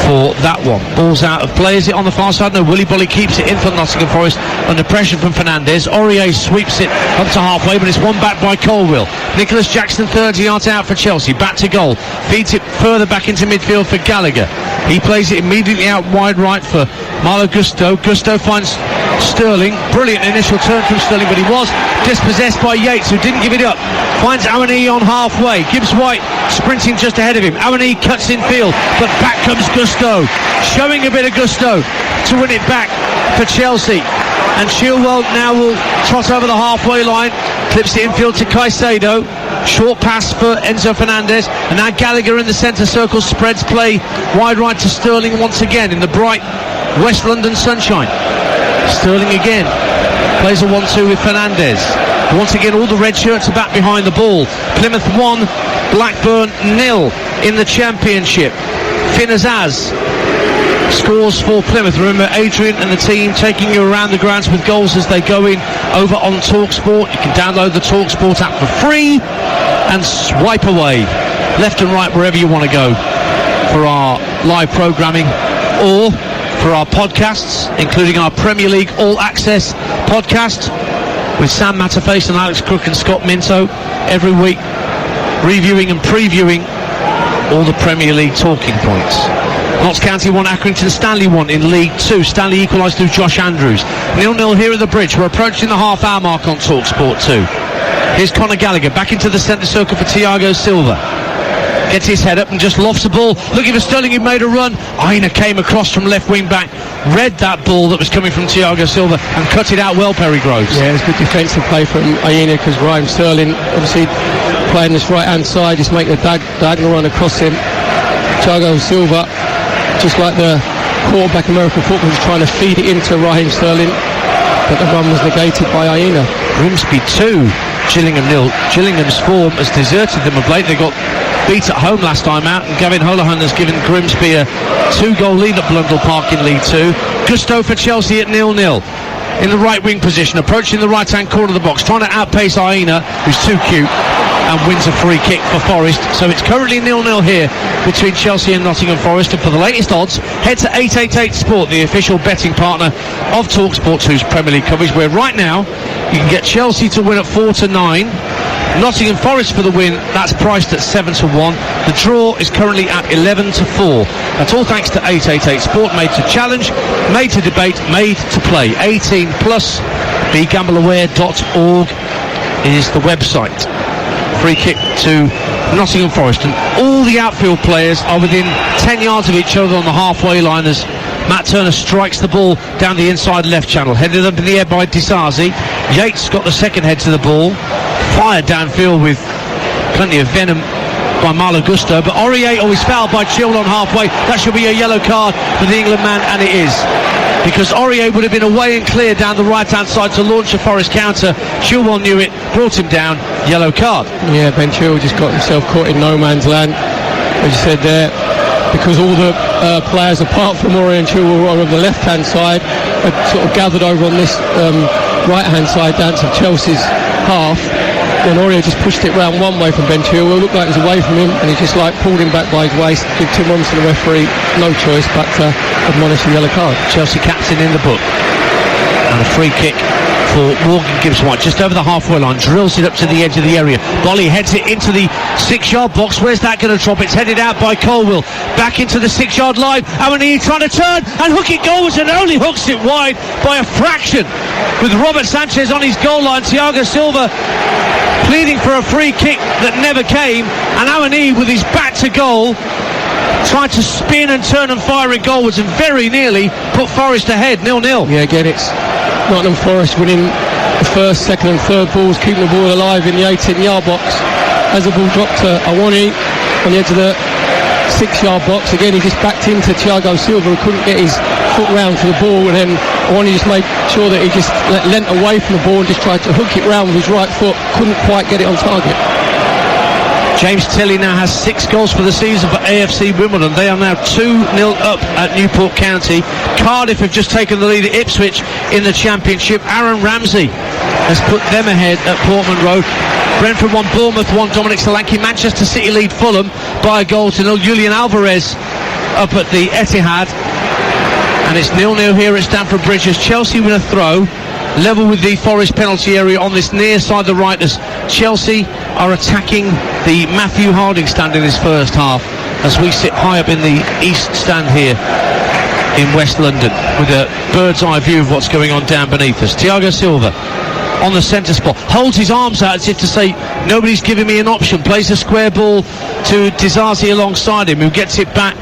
for that one. Ball's out of play. Is it on the far side? No, Willy Bolly keeps it in for Nottingham Forest under pressure from Fernandez. Aurier sweeps it up to halfway, but it's won back by Colwill. Nicholas Jackson 30 yards out for Chelsea. Back to goal. Feeds it further back into midfield for Gallagher. He plays it immediately out wide right for Malo Gusto. Gusto finds Sterling. Brilliant initial turn from Sterling, but he was dispossessed by Yates, who didn't give it up. Finds Awani on halfway. Gibbs White sprinting just ahead of him. Awani cuts in field, but back comes Gusto, showing a bit of gusto to win it back for Chelsea. And Chilwell now will trot over the halfway line, clips it infield to Caicedo. Short pass for Enzo Fernandez, and now Gallagher in the centre circle spreads play wide right to Sterling once again in the bright West London sunshine. Sterling again plays a 1-2 with Fernandez. Once again, all the red shirts are back behind the ball. Plymouth 1, Blackburn 0 in the Championship. Finn Azaz scores for Plymouth. Remember, Adrian and the team taking you around the grounds with goals as they go in over on TalkSport. You can download the TalkSport app for free and swipe away left and right wherever you want to go for our live programming or for our podcasts, including our Premier League All Access podcast with Sam Matterface and Alex Crook and Scott Minto every week, reviewing and previewing all the Premier League talking points. Notts County 1, Accrington Stanley 1 in League 2. Stanley equalised through Josh Andrews. 0-0 here at the Bridge. We're approaching the half-hour mark on TalkSport 2. Here's Conor Gallagher back into the centre circle for Thiago Silva. Gets his head up and just lofts the ball. Looking for Sterling, who made a run. Aina came across from left wing back, read that ball that was coming from Thiago Silva and cut it out well, Perry Groves. Yeah, it was good defensive play from Aina, because Raheem Sterling obviously playing this right hand side, just making a diagonal run across him. Thiago Silva, just like the quarterback American football, was trying to feed it into Raheem Sterling, but the run was negated by Aina. Grimsby 2, Gillingham 0. Gillingham's form has deserted them of late. They got beat at home last time out, and Gavin Holohan has given Grimsby a 2-goal lead at Blundell Park in League 2. Gusto for Chelsea at 0-0. In the right wing position, approaching the right hand corner of the box, trying to outpace Aina, who's too cute, and wins a free kick for Forest. So it's currently 0-0 here between Chelsea and Nottingham Forest. And for the latest odds, head to 888 Sport, the official betting partner of TalkSport 2's Premier League coverage, where right now you can get Chelsea to win at 4-9, Nottingham Forest for the win, that's priced at 7-1. The draw is currently at 11-4. That's all thanks to 888 Sport, made to challenge, made to debate, made to play. 18 plus. BeGambleAware.org is the website. Free kick to Nottingham Forest, and all the outfield players are within 10 yards of each other on the halfway line as Matt Turner strikes the ball down the inside left channel, headed up in the air by Disasi. Yates got the second head to the ball, fired downfield with plenty of venom by Malo Gusto, but Aurier always fouled by Chilwell on halfway. That should be a yellow card for the England man, and it is, because Aurier would have been away and clear down the right hand side to launch a Forest counter. Chilwell knew it, brought him down, yellow card. Yeah, Ben Chilwell just got himself caught in no man's land, as you said there, because all the players apart from Aurier and Chilwell on the left hand side had sort of gathered over on this right hand side down to Chelsea's half. Then Aurier just pushed it round one way from Ben Chilwell. Looked like it was away from him, and he just like pulled him back by his waist. Give 2 months to the referee, no choice but to admonish the yellow card. Chelsea captain in the book. And a free kick for Morgan Gibbs-White, just over the halfway line, drills it up to the edge of the area. Bolly heads it into the 6-yard box. Where's that going to drop? It's headed out by Colwill. Back into the 6-yard line. Awani trying to turn and hook it goals, and only hooks it wide by a fraction. With Robert Sanchez on his goal line, Thiago Silva pleading for a free kick that never came, and Awani with his back to goal tried to spin and turn and fire it goalwards and very nearly put Forest ahead, 0-0. Yeah, again, it's Nottingham Forest winning the first, second and third balls, keeping the ball alive in the 18-yard box. As the ball dropped to Awani on the edge of the 6-yard box, again he just backed into Thiago Silva, who couldn't get his foot round to the ball, and then Awani just made sure that he just leant away from the ball and just tried to hook it round with his right foot, couldn't quite get it on target. James Tilley now has 6 goals for the season for AFC Wimbledon. They are now 2-0 up at Newport County. Cardiff have just taken the lead at Ipswich in the Championship. Aaron Ramsey has put them ahead at Portman Road. Brentford 1, Bournemouth 1, Dominic Solanke. Manchester City lead Fulham by a goal to 0. Julian Alvarez up at the Etihad. And it's 0-0 here at Stamford Bridge as Chelsea win a throw. Level with the Forest penalty area on this near side, the right, as Chelsea are attacking the Matthew Harding stand in this first half, as we sit high up in the east stand here in West London with a bird's eye view of what's going on down beneath us. Thiago Silva on the centre spot, holds his arms out as if to say nobody's giving me an option, plays a square ball to Dizazi alongside him, who gets it back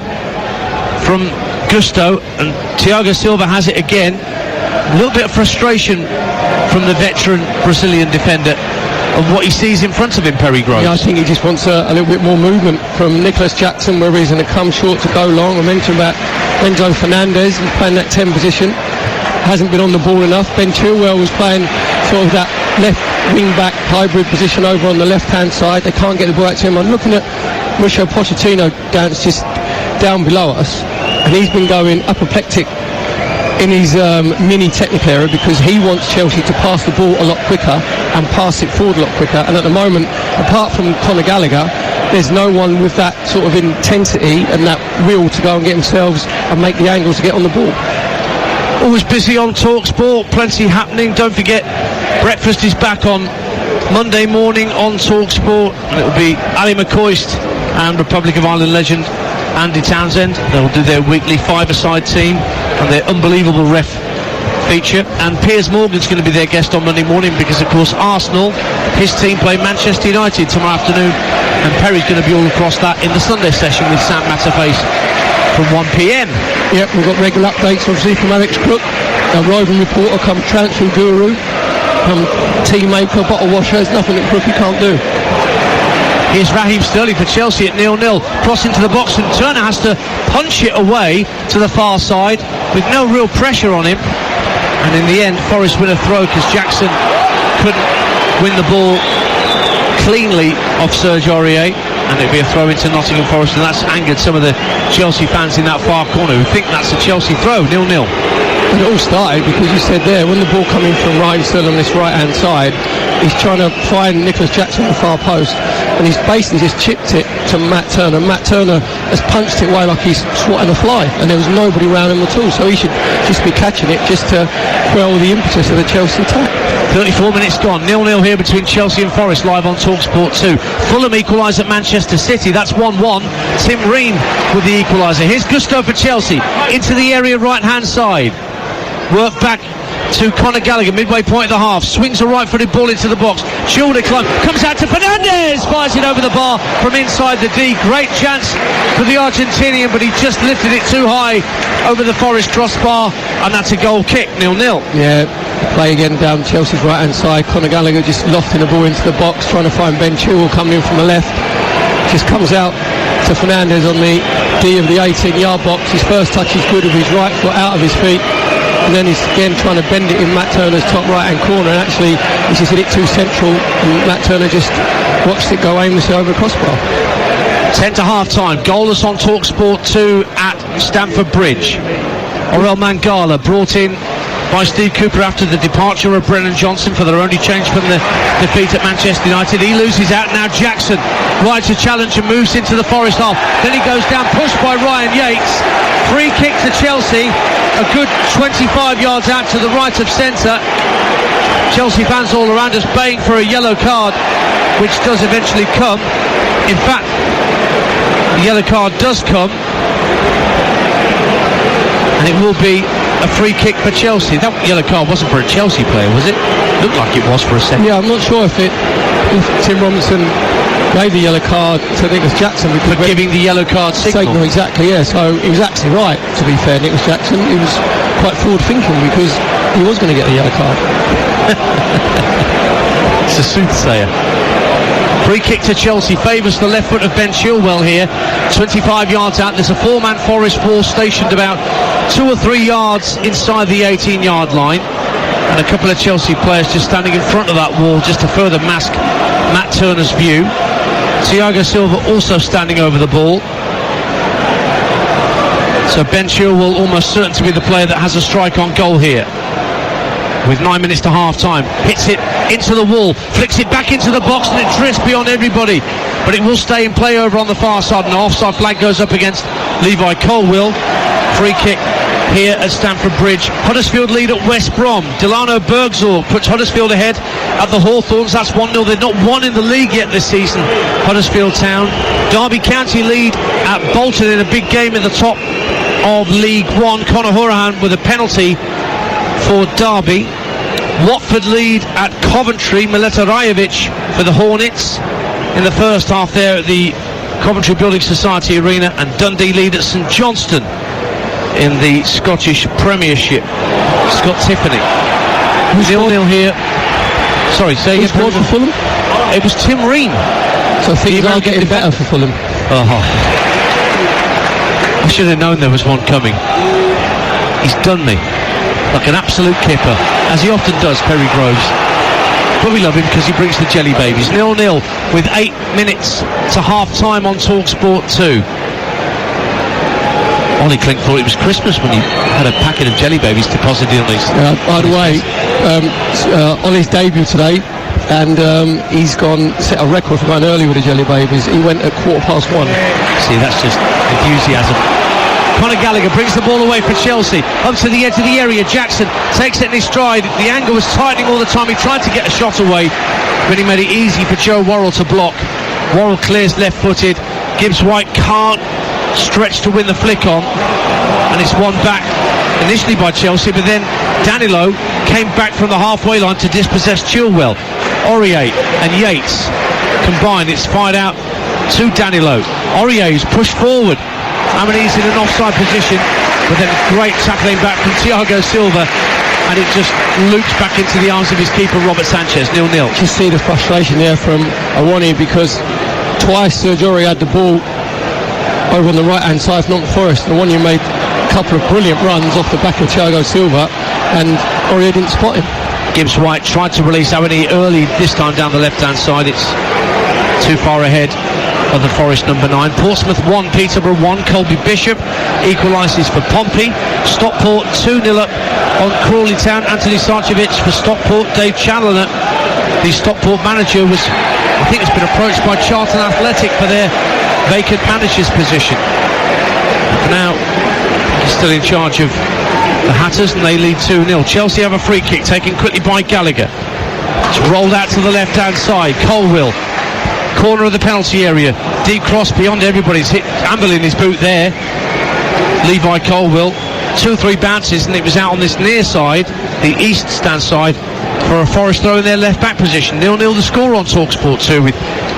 from Gusto, and Thiago Silva has it again. A little bit of frustration from the veteran Brazilian defender of what he sees in front of him, Perry Groves. Yeah, I think he just wants a little bit more movement from Nicholas Jackson, where he's going to come short to go long. I mentioned about Enzo Fernandez, he's playing that 10 position, hasn't been on the ball enough. Ben Chilwell was playing sort of that left wing-back hybrid position over on the left-hand side. They can't get the ball out to him. I'm looking at Mauricio Pochettino just down below us, and he's been going apoplectic in his mini technical area, because he wants Chelsea to pass the ball a lot quicker and pass it forward a lot quicker, and at the moment, apart from Conor Gallagher, there's no one with that sort of intensity and that will to go and get themselves and make the angles to get on the ball. Always busy on TalkSport, plenty happening. Don't forget, breakfast is back on Monday morning on TalkSport, and it will be Ali McCoist and Republic of Ireland legend Andy Townsend. They'll do their weekly five-a-side team and their unbelievable ref feature, and Piers Morgan's going to be their guest on Monday morning, because of course Arsenal, his team, play Manchester United tomorrow afternoon, and Perry's going to be all across that in the Sunday session with Sam Matterface from 1pm. Yep, we've got regular updates obviously from Alex Crook, our roving reporter, come transfer guru, come tea maker, bottle washer. There's nothing that Crookie can't do. Here's Raheem Sterling for Chelsea at 0-0. Cross into the box, and Turner has to punch it away to the far side with no real pressure on him. And in the end, Forest win a throw because Jackson couldn't win the ball cleanly off Serge Aurier. And it'll be a throw into Nottingham Forest, and that's angered some of the Chelsea fans in that far corner who think that's a Chelsea throw, 0-0. And it all started because you said there, when the ball coming from Raheem Sterling on this right-hand side, he's trying to find Nicholas Jackson on the far post, and he's basically just chipped it to Matt Turner. Matt Turner has punched it away like he's swatting a fly, and there was nobody around him at all, so he should just be catching it just to quell the impetus of the Chelsea attack. 34 minutes gone, 0-0 here between Chelsea and Forest, live on TalkSport 2. Fulham equalise at Manchester City, that's 1-1. Tim Ream with the equaliser. Here's Gusto for Chelsea, into the area right-hand side. Work back to Conor Gallagher, midway point of the half, swings a right-footed ball into the box, shoulder climb, comes out to Fernandez, fires it over the bar from inside the D. Great chance for the Argentinian, but he just lifted it too high over the Forest crossbar, and that's a goal kick, 0-0. Yeah, play again down Chelsea's right-hand side. Conor Gallagher just lofting the ball into the box, trying to find Ben Chilwell coming in from the left. Just comes out to Fernandez on the D of the 18-yard box. His first touch is good with his right foot out of his feet, and then he's again trying to bend it in Matt Turner's top right-hand corner, and actually he's just hit it too central, and Matt Turner just watched it go aimlessly over the crossbar. 10 to half-time, goalless on TalkSport 2 at Stamford Bridge. Orel Mangala brought in by Steve Cooper after the departure of Brennan Johnson for their only change from the defeat at Manchester United. He loses out now. Jackson rides a challenge and moves into the Forest half. Then he goes down, pushed by Ryan Yates. Free kick to Chelsea, a good 25 yards out to the right of centre. Chelsea fans all around us baying for a yellow card, which does eventually come. In fact, the yellow card does come, and it will be a free kick for Chelsea. That yellow card wasn't for a Chelsea player, was it? Looked like it was for a second. Yeah, I'm not sure if Tim Robinson gave the yellow card to Nicholas Jackson for giving the yellow card signal. Exactly, yeah. So he was actually right, to be fair, Nicholas Jackson. He was quite forward thinking because he was going to get the yellow card. It's a soothsayer. Free kick to Chelsea favours the left foot of Ben Chilwell here. 25 yards out. There's a four-man Forest force stationed about 2 or 3 yards inside the 18-yard line. And a couple of Chelsea players just standing in front of that wall just to further mask Matt Turner's view. Thiago Silva also standing over the ball. So Ben Chilwell almost certain to be the player that has a strike on goal here. With 9 minutes to half-time, hits it into the wall, flicks it back into the box, and it drifts beyond everybody. But it will stay in play over on the far side, and the offside flag goes up against Levi Colwill. Free kick here at Stamford Bridge. Huddersfield lead at West Brom. Delano Bergzorg puts Huddersfield ahead at the Hawthorns. That's 1-0. They're not won in the league yet this season, Huddersfield Town. Derby County lead at Bolton in a big game in the top of League One. Conor Hourihane with a penalty for Derby. Watford lead at Coventry. Mileta Rajovic for the Hornets in the first half there at the Coventry Building Society Arena, and Dundee lead at St Johnstone in the Scottish Premiership. Scott Tiffany. 0-0 here. Sorry, say again. Who scored for Fulham? It was Tim Ream. So things are getting better for Fulham. I should have known there was one coming. He's done me like an absolute kipper, as he often does, Perry Groves. But we love him because he brings the jelly babies. 0-0 with 8 minutes to half-time on TalkSport 2. Ollie Klink thought it was Christmas when he had a packet of jelly babies deposited on his... By the way, Ollie's debut today, and he's set a record for going early with the jelly babies. He went at 1:15. See, that's just enthusiasm. Conor Gallagher brings the ball away for Chelsea, up to the edge of the area. Jackson takes it in his stride. The angle was tightening all the time. He tried to get a shot away, but he made it easy for Joe Worrell to block. Worrell clears left-footed. Gibbs White can't stretch to win the flick on, and it's won back initially by Chelsea, but then Danilo came back from the halfway line to dispossess Chilwell. Aurier and Yates combined. It's fired out to Danilo. Aurier's pushed forward. I mean, he's in an offside position, but then a great tackling back from Thiago Silva, and it just loops back into the arms of his keeper, Robert Sanchez. 0-0. Just see the frustration there from Awani, because twice Serge Aurier had the ball over on the right-hand side of Nottingham Forest. Awani made a couple of brilliant runs off the back of Thiago Silva, and Aurier didn't spot him. Gibbs White tried to release Awani early, this time down the left-hand side. It's too far ahead of the Forest number 9. Portsmouth 1, Peterborough 1. Colby Bishop equalises for Pompey. Stockport 2-0 up on Crawley Town. Anthony Sarcevic for Stockport. Dave Chandler, the Stockport manager, I think has been approached by Charlton Athletic for their vacant manager's position. For now, he's still in charge of the Hatters, and they lead 2-0. Chelsea have a free kick taken quickly by Gallagher. It's rolled out to the left-hand side. Colwill, corner of the penalty area, deep cross beyond everybody's hit Amble in his boot there. Levi Colwill, 2-3 bounces, and it was out on this near side, the east stand side, for a Forest throw in their left back position. 0-0 the score on TalkSport 2 with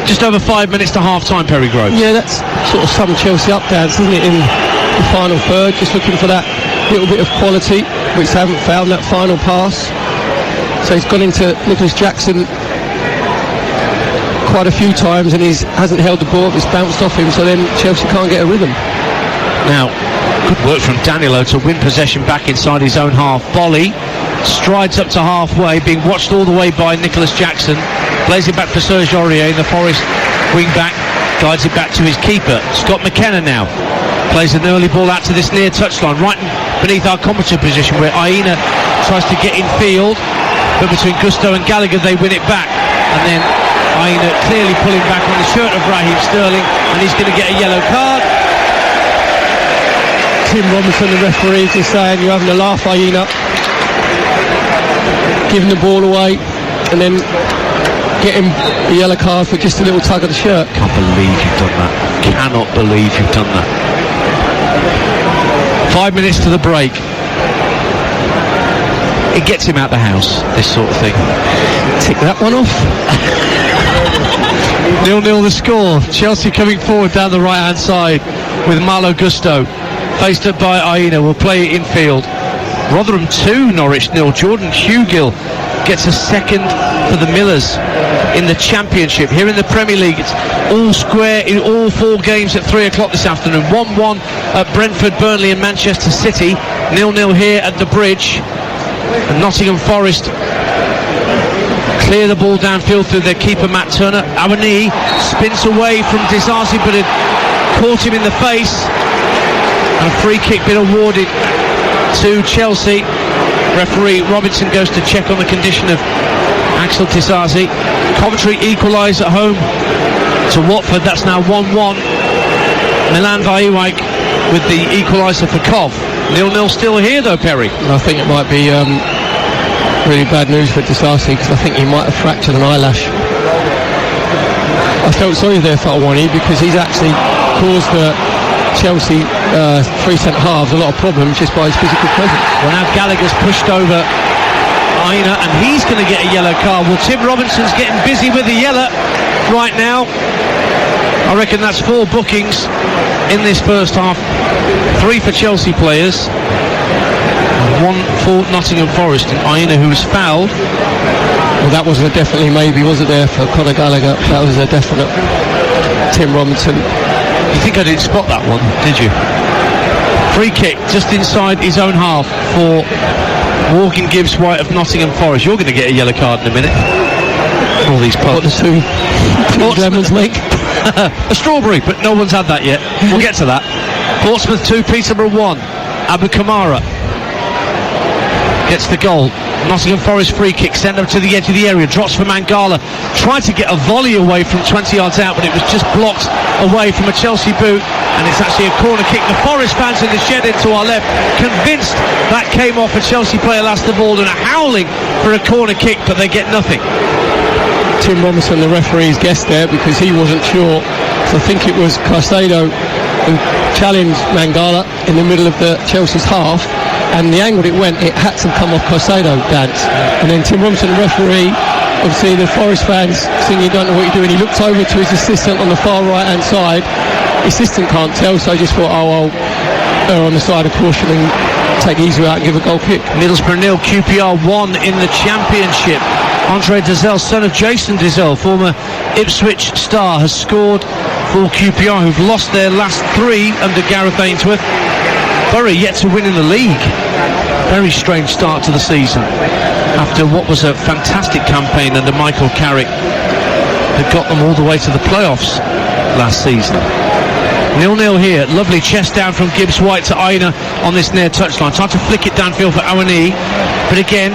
just over 5 minutes to half time, Perry Groves. Yeah, that's sort of some Chelsea up downs, isn't it, in the final third, just looking for that little bit of quality which they haven't found, that final pass. So he's gone into Nicholas Jackson quite a few times, and he hasn't held the ball. It's bounced off him, so then Chelsea can't get a rhythm. Now, good work from Danilo to win possession back inside his own half. Bolly strides up to halfway, being watched all the way by Nicholas Jackson. Plays it back for Serge Aurier, the Forest wing back, guides it back to his keeper. Scott McKenna now plays an early ball out to this near touchline, right beneath our commentary position, where Aina tries to get in field, but between Gusto and Gallagher they win it back, and then Aina clearly pulling back on the shirt of Raheem Sterling, and he's going to get a yellow card. Tim Robinson, the referee, is saying you're having a laugh, Aina, giving the ball away and then getting a yellow card for just a little tug of the shirt. Can't believe you've done that. Cannot believe you've done that. 5 minutes to the break. It gets him out the house, this sort of thing. Tick that one off. 0-0 the score. Chelsea coming forward down the right hand side with Malo Gusto. Faced up by Aina, will play it in field. Rotherham 2, Norwich 0. Jordan Hugill gets a second for the Millers in the Championship. Here in the Premier League, it's all square in all 4 games at 3 o'clock this afternoon. 1-1 at Brentford, Burnley and Manchester City. 0-0 here at the Bridge. And Nottingham Forest clear the ball downfield through their keeper Matt Turner. Awani spins away from Disasi, but had caught him in the face. And a free kick been awarded to Chelsea. Referee Robinson goes to check on the condition of Axel Disasi. Coventry equalise at home to Watford. That's now 1-1. Milan Vaiwijk with the equaliser for Cov. 0-0 still here though, Perry. I think it might be really bad news for Disasi, because I think he might have fractured an eyelash. I felt sorry there for Awani, because he's actually caused Chelsea 3 centre-halves a lot of problems just by his physical presence. Well, now Gallagher's pushed over Aina and he's going to get a yellow card. Well, Tim Robinson's getting busy with the yellow right now. I reckon that's 4 bookings in this first half. 3 for Chelsea players, 1 for Nottingham Forest. And Aina, who was fouled. Well, that was a definitely maybe, wasn't there, for Conor Gallagher? That was a definite. Tim Robinson. You think I didn't spot that one, did you? Free kick just inside his own half for Morgan Gibbs-White of Nottingham Forest. You're going to get a yellow card in a minute. All these What the two lemons make. A strawberry, but no one's had that yet. We'll get to that. Portsmouth 2, Peterborough 1. Abu Kamara gets the goal. Nottingham Forest free kick, sent up to the edge of the area, drops for Mangala, tried to get a volley away from 20 yards out, but it was just blocked away from a Chelsea boot, and it's actually a corner kick. The Forest fans in the shed into our left, convinced that came off a Chelsea player last of all, and are howling for a corner kick, but they get nothing. Tim Robinson, the referee's guessed there, because he wasn't sure. So I think it was Caicedo who challenged Mangala in the middle of the Chelsea's half, and the angle it went, it had to come off Caicedo, Dance. And then Tim Robinson, the referee, obviously the Forest fans saying you don't know what you're doing. He looked over to his assistant on the far right hand side. The assistant can't tell, so I just thought, I'll err on the side of caution and take Easer out and give a goal kick. Middlesbrough 0, QPR 1 in the Championship. Andre Dizelle, son of Jason Dizelle, former Ipswich star, has scored for QPR, who've lost their last 3 under Gareth Ainsworth. Bury yet to win in the league. Very strange start to the season after what was a fantastic campaign under Michael Carrick that got them all the way to the playoffs last season. 0-0 here. Lovely chest down from Gibbs-White to Aina on this near touchline. Tried to flick it downfield for Awani, but again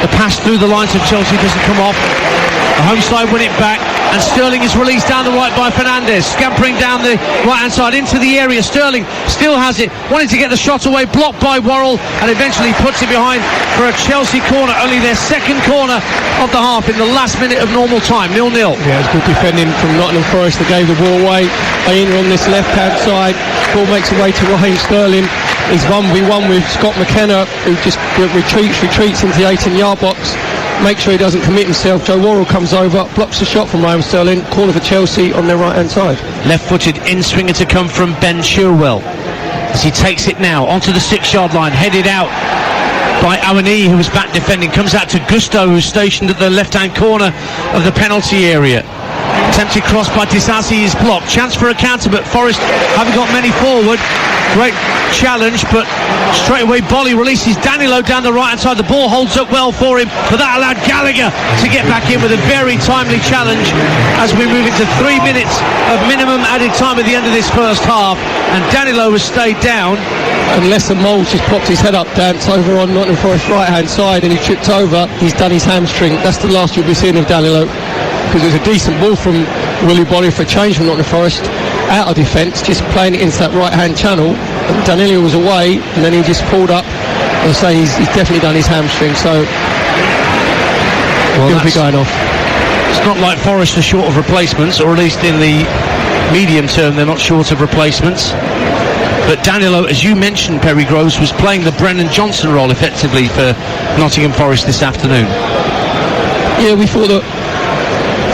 the pass through the lines of Chelsea doesn't come off. The home side win it back, and Sterling is released down the right by Fernandes, scampering down the right hand side into the area. Sterling still has it, wanting to get the shot away, blocked by Worrell, and eventually puts it behind for a Chelsea corner, only their second corner of the half in the last minute of normal time. 0-0. Yeah, it's good defending from Nottingham Forest. They gave the ball away. Aina on this left hand side, ball makes its way to Raheem Sterling. He's 1v1 with Scott McKenna, who just retreats into the 18-yard box. Make sure he doesn't commit himself. Joe Worrell comes over, blocks the shot from Raheem Sterling. Corner for Chelsea on their right hand side. Left-footed in-swinger to come from Ben Chilwell as he takes it now onto the 6-yard line, headed out by Awani, who was back defending. Comes out to Gusto, who's stationed at the left-hand corner of the penalty area. Attempted cross by Disasi is blocked. Chance for a counter, but Forest haven't got many forward. Great challenge, but straight away Bolly releases Danilo down the right hand side. The ball holds up well for him, but that allowed Gallagher to get back in with a very timely challenge as we move into 3 minutes of minimum added time at the end of this first half, and Danilo has stayed down. And Lesser Moles just popped his head up, Dance, over on Nottingham Forest right hand side, and he tripped over. He's done his hamstring. That's the last you'll be seeing of Danilo, because it was a decent ball from Willie Bolly for a change from Nottingham Forest out of defence, just playing it into that right hand channel, and Danilo was away, and then he just pulled up. I was saying he's definitely done his hamstring, so he'll be going off. It's not like Forest are short of replacements, or at least in the medium term they're not short of replacements. But Danilo, as you mentioned, Perry Groves, was playing the Brennan Johnson role effectively for Nottingham Forest this afternoon. Yeah, we thought that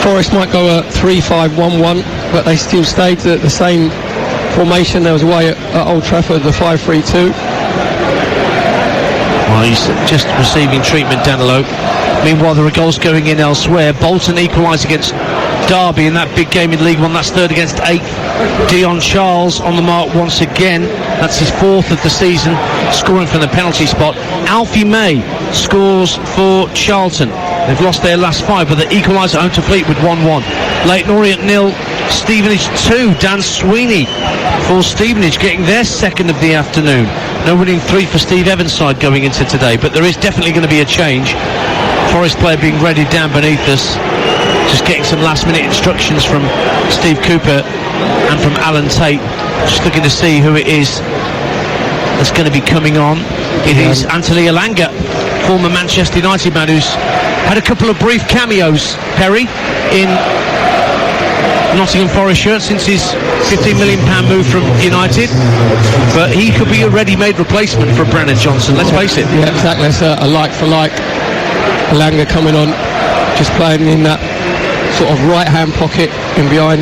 Forest might go a 3-5-1-1, but they still stayed the same formation. There was away at Old Trafford, the 5-3-2. Well, he's just receiving treatment, Danilo. Meanwhile, there are goals going in elsewhere. Bolton equalised against Derby in that big game in League One. That's third against eighth. Dion Charles on the mark once again. That's his fourth of the season, scoring from the penalty spot. Alfie May scores for Charlton. They've lost their last five, but they equalised at home to Fleetwood 1-1. Leyton Orient 0, Stevenage 2. Dan Sweeney for Stevenage getting their second of the afternoon. No winning 3 for Steve Evans' side going into today, but there is definitely going to be a change. Forest player being readied down beneath us, just getting some last minute instructions from Steve Cooper and from Alan Tate, just looking to see who it is that's going to be coming on. It is Anthony Elanga, former Manchester United man, who's had a couple of brief cameos, Perry, in Nottingham Forest shirt since his £15 million move from United, but he could be a ready-made replacement for Brennan Johnson, let's face it. Yeah, exactly. It's a like for like. Elanga coming on, just playing in that sort of right-hand pocket and behind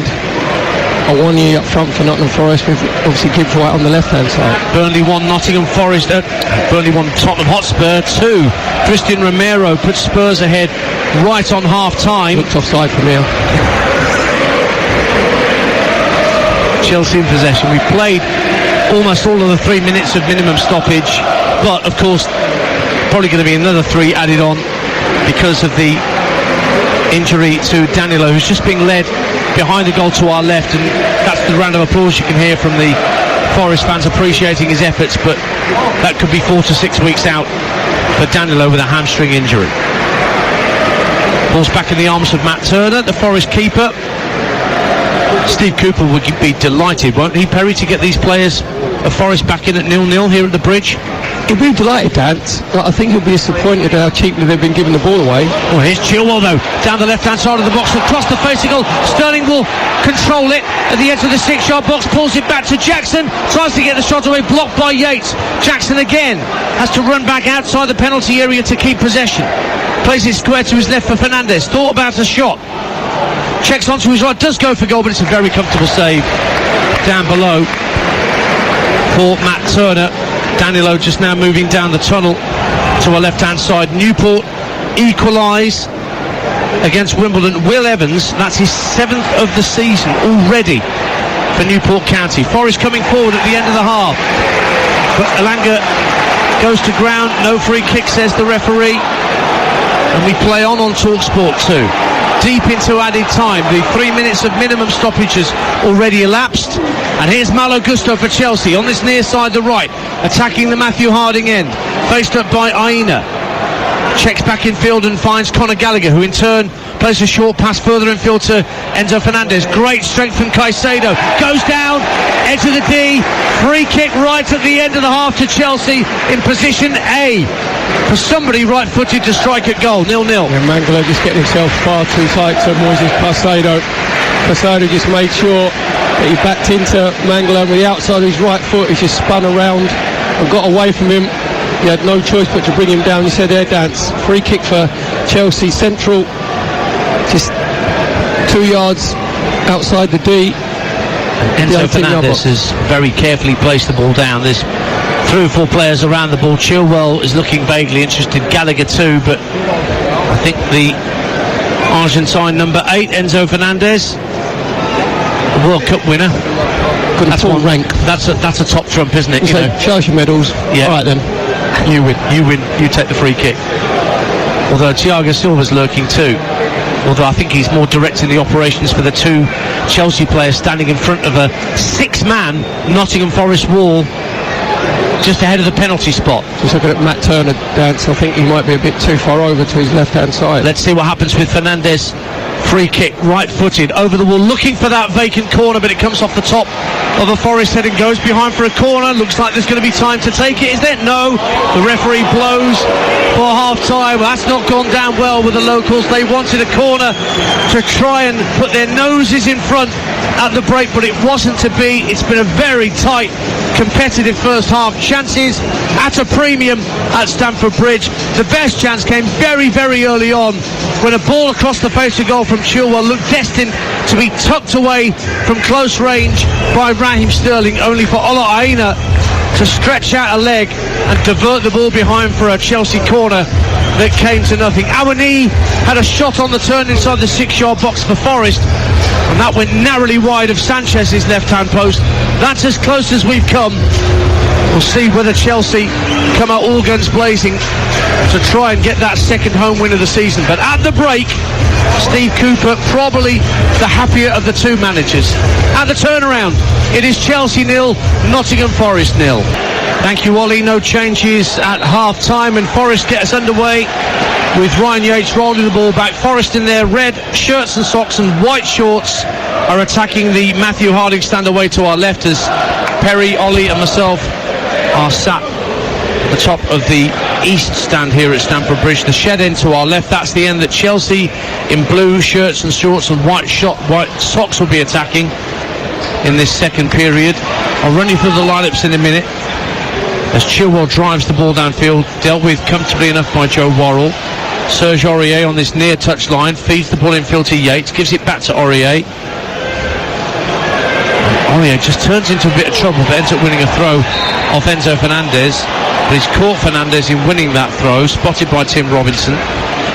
Awoniyi up front for Nottingham Forest, with obviously Gibbs White on the left-hand side. Burnley 1, Nottingham Forest, Burnley 1, Tottenham Hotspur 2. Christian Romero put Spurs ahead right on half-time. Looked offside from here. Chelsea in possession. We've played almost all of the 3 minutes of minimum stoppage, but of course probably going to be another 3 added on because of the injury to Danilo, who's just being led behind the goal to our left, and that's the round of applause you can hear from the Forest fans appreciating his efforts, but that could be 4 to 6 weeks out for Danilo with a hamstring injury. Ball's back in the arms of Matt Turner, the Forest keeper. Steve Cooper would be delighted, won't he, Perry, to get these players of Forest back in at 0-0 here at the Bridge? He'll be delighted, Dance. I think he'll be disappointed at how cheaply they've been giving the ball away. Oh, here's Chilwell, though, down the left-hand side of the box, across the face of goal. Sterling will control it at the edge of the 6-yard box, pulls it back to Jackson, tries to get the shot away, blocked by Yates. Jackson again has to run back outside the penalty area to keep possession. Plays it square to his left for Fernandez. Thought about a shot. Checks onto his right, does go for goal, but it's a very comfortable save down below for Matt Turner. Danilo just now moving down the tunnel to our left-hand side. Newport equalise against Wimbledon. Will Evans, that's his 7th of the season already for Newport County. Forest coming forward at the end of the half, but Elanga goes to ground. No free kick, says the referee, and we play on TalkSport 2. Deep into added time, the 3 minutes of minimum stoppages already elapsed, and here's Malo Gusto for Chelsea on this near side, the right, attacking the Matthew Harding end, faced up by Aina. Checks back in field and finds Conor Gallagher, who in turn plays a short pass further in field to Enzo Fernandez. Great strength from Caicedo, goes down, edge of the D, free kick right at the end of the half to Chelsea in position A, for somebody right-footed to strike at goal. 0-0. And Mangala just getting himself far too tight to Moises Caicedo. Caicedo just made sure that he backed into Mangala with the outside of his right foot. He just spun around and got away from him. He had no choice but to bring him down. He said air dance. Free kick for Chelsea Central, just 2 yards outside the D. Enzo Fernandez has very carefully placed the ball down. There's 3 or 4 players around the ball. Chilwell is looking vaguely interested, Gallagher too, but I think the Argentine number 8, Enzo Fernandez, World Cup winner. That's one rank. That's a top trump, isn't it? Shows your medals. Yeah. All right then. You win. You take the free kick. Although Thiago Silva's lurking too. Although I think he's more directing the operations for the two Chelsea players standing in front of a 6-man Nottingham Forest wall just ahead of the penalty spot. Just looking at Matt Turner dance, I think he might be a bit too far over to his left-hand side. Let's see what happens with Fernandes. Free kick, right-footed, over the wall, looking for that vacant corner, but it comes off the top of a Forest head and goes behind for a corner. Looks like there's going to be time to take it, is there? No. The referee blows for half-time. That's not gone down well with the locals. They wanted a corner to try and put their noses in front at the break, but it wasn't to be. It's been a very tight, competitive first half. Chances at a premium at Stamford Bridge. The best chance came very, very early on when a ball across the face of goal from Chilwell looked destined to be tucked away from close range by Raheem Sterling, only for Ola Aina to stretch out a leg and divert the ball behind for a Chelsea corner that came to nothing. Awani had a shot on the turn inside the 6-yard box for Forest, and that went narrowly wide of Sanchez's left-hand post. That's as close as we've come. We'll see whether Chelsea come out all guns blazing to try and get that second home win of the season. But at the break, Steve Cooper probably the happier of the two managers. At the turnaround, it is Chelsea 0, Nottingham Forest 0. Thank you, Ollie. No changes at half-time, and Forest get us underway with Ryan Yates rolling the ball back. Forest in their red shirts and socks and white shorts are attacking the Matthew Harding stand away to our left as Perry, Ollie and myself are sat at the top of the east stand here at Stamford Bridge. The shed end to our left, that's the end that Chelsea in blue shirts and shorts and white socks will be attacking in this second period. I'll run you through the lineups in a minute as Chilwell drives the ball downfield, dealt with comfortably enough by Joe Worrell. Serge Aurier on this near touch line feeds the ball infield to Yates, gives it back to Aurier. Aurier just turns into a bit of trouble but ends up winning a throw off Enzo Fernandez, but he's caught Fernandez in winning that throw, spotted by Tim Robinson.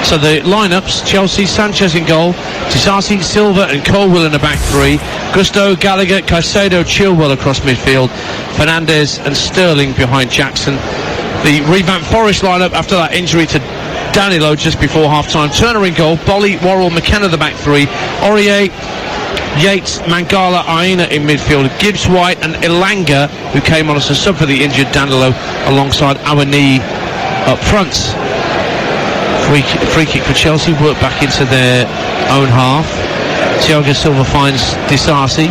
So the lineups: Chelsea, Sanchez in goal, Disasi, Silva and Colwill in the back three, Gusto, Gallagher, Caicedo, Chilwell across midfield, Fernandez and Sterling behind Jackson. The revamped Forest lineup after that injury to Danilo just before half-time: Turner in goal, Bolly, Worrell, McKenna the back three, Aurier, Yates, Mangala, Aina in midfield, Gibbs White and Elanga, who came on as a sub for the injured Danilo, alongside Awani up front. Free kick for Chelsea, work back into their own half. Thiago Silva finds Disasi.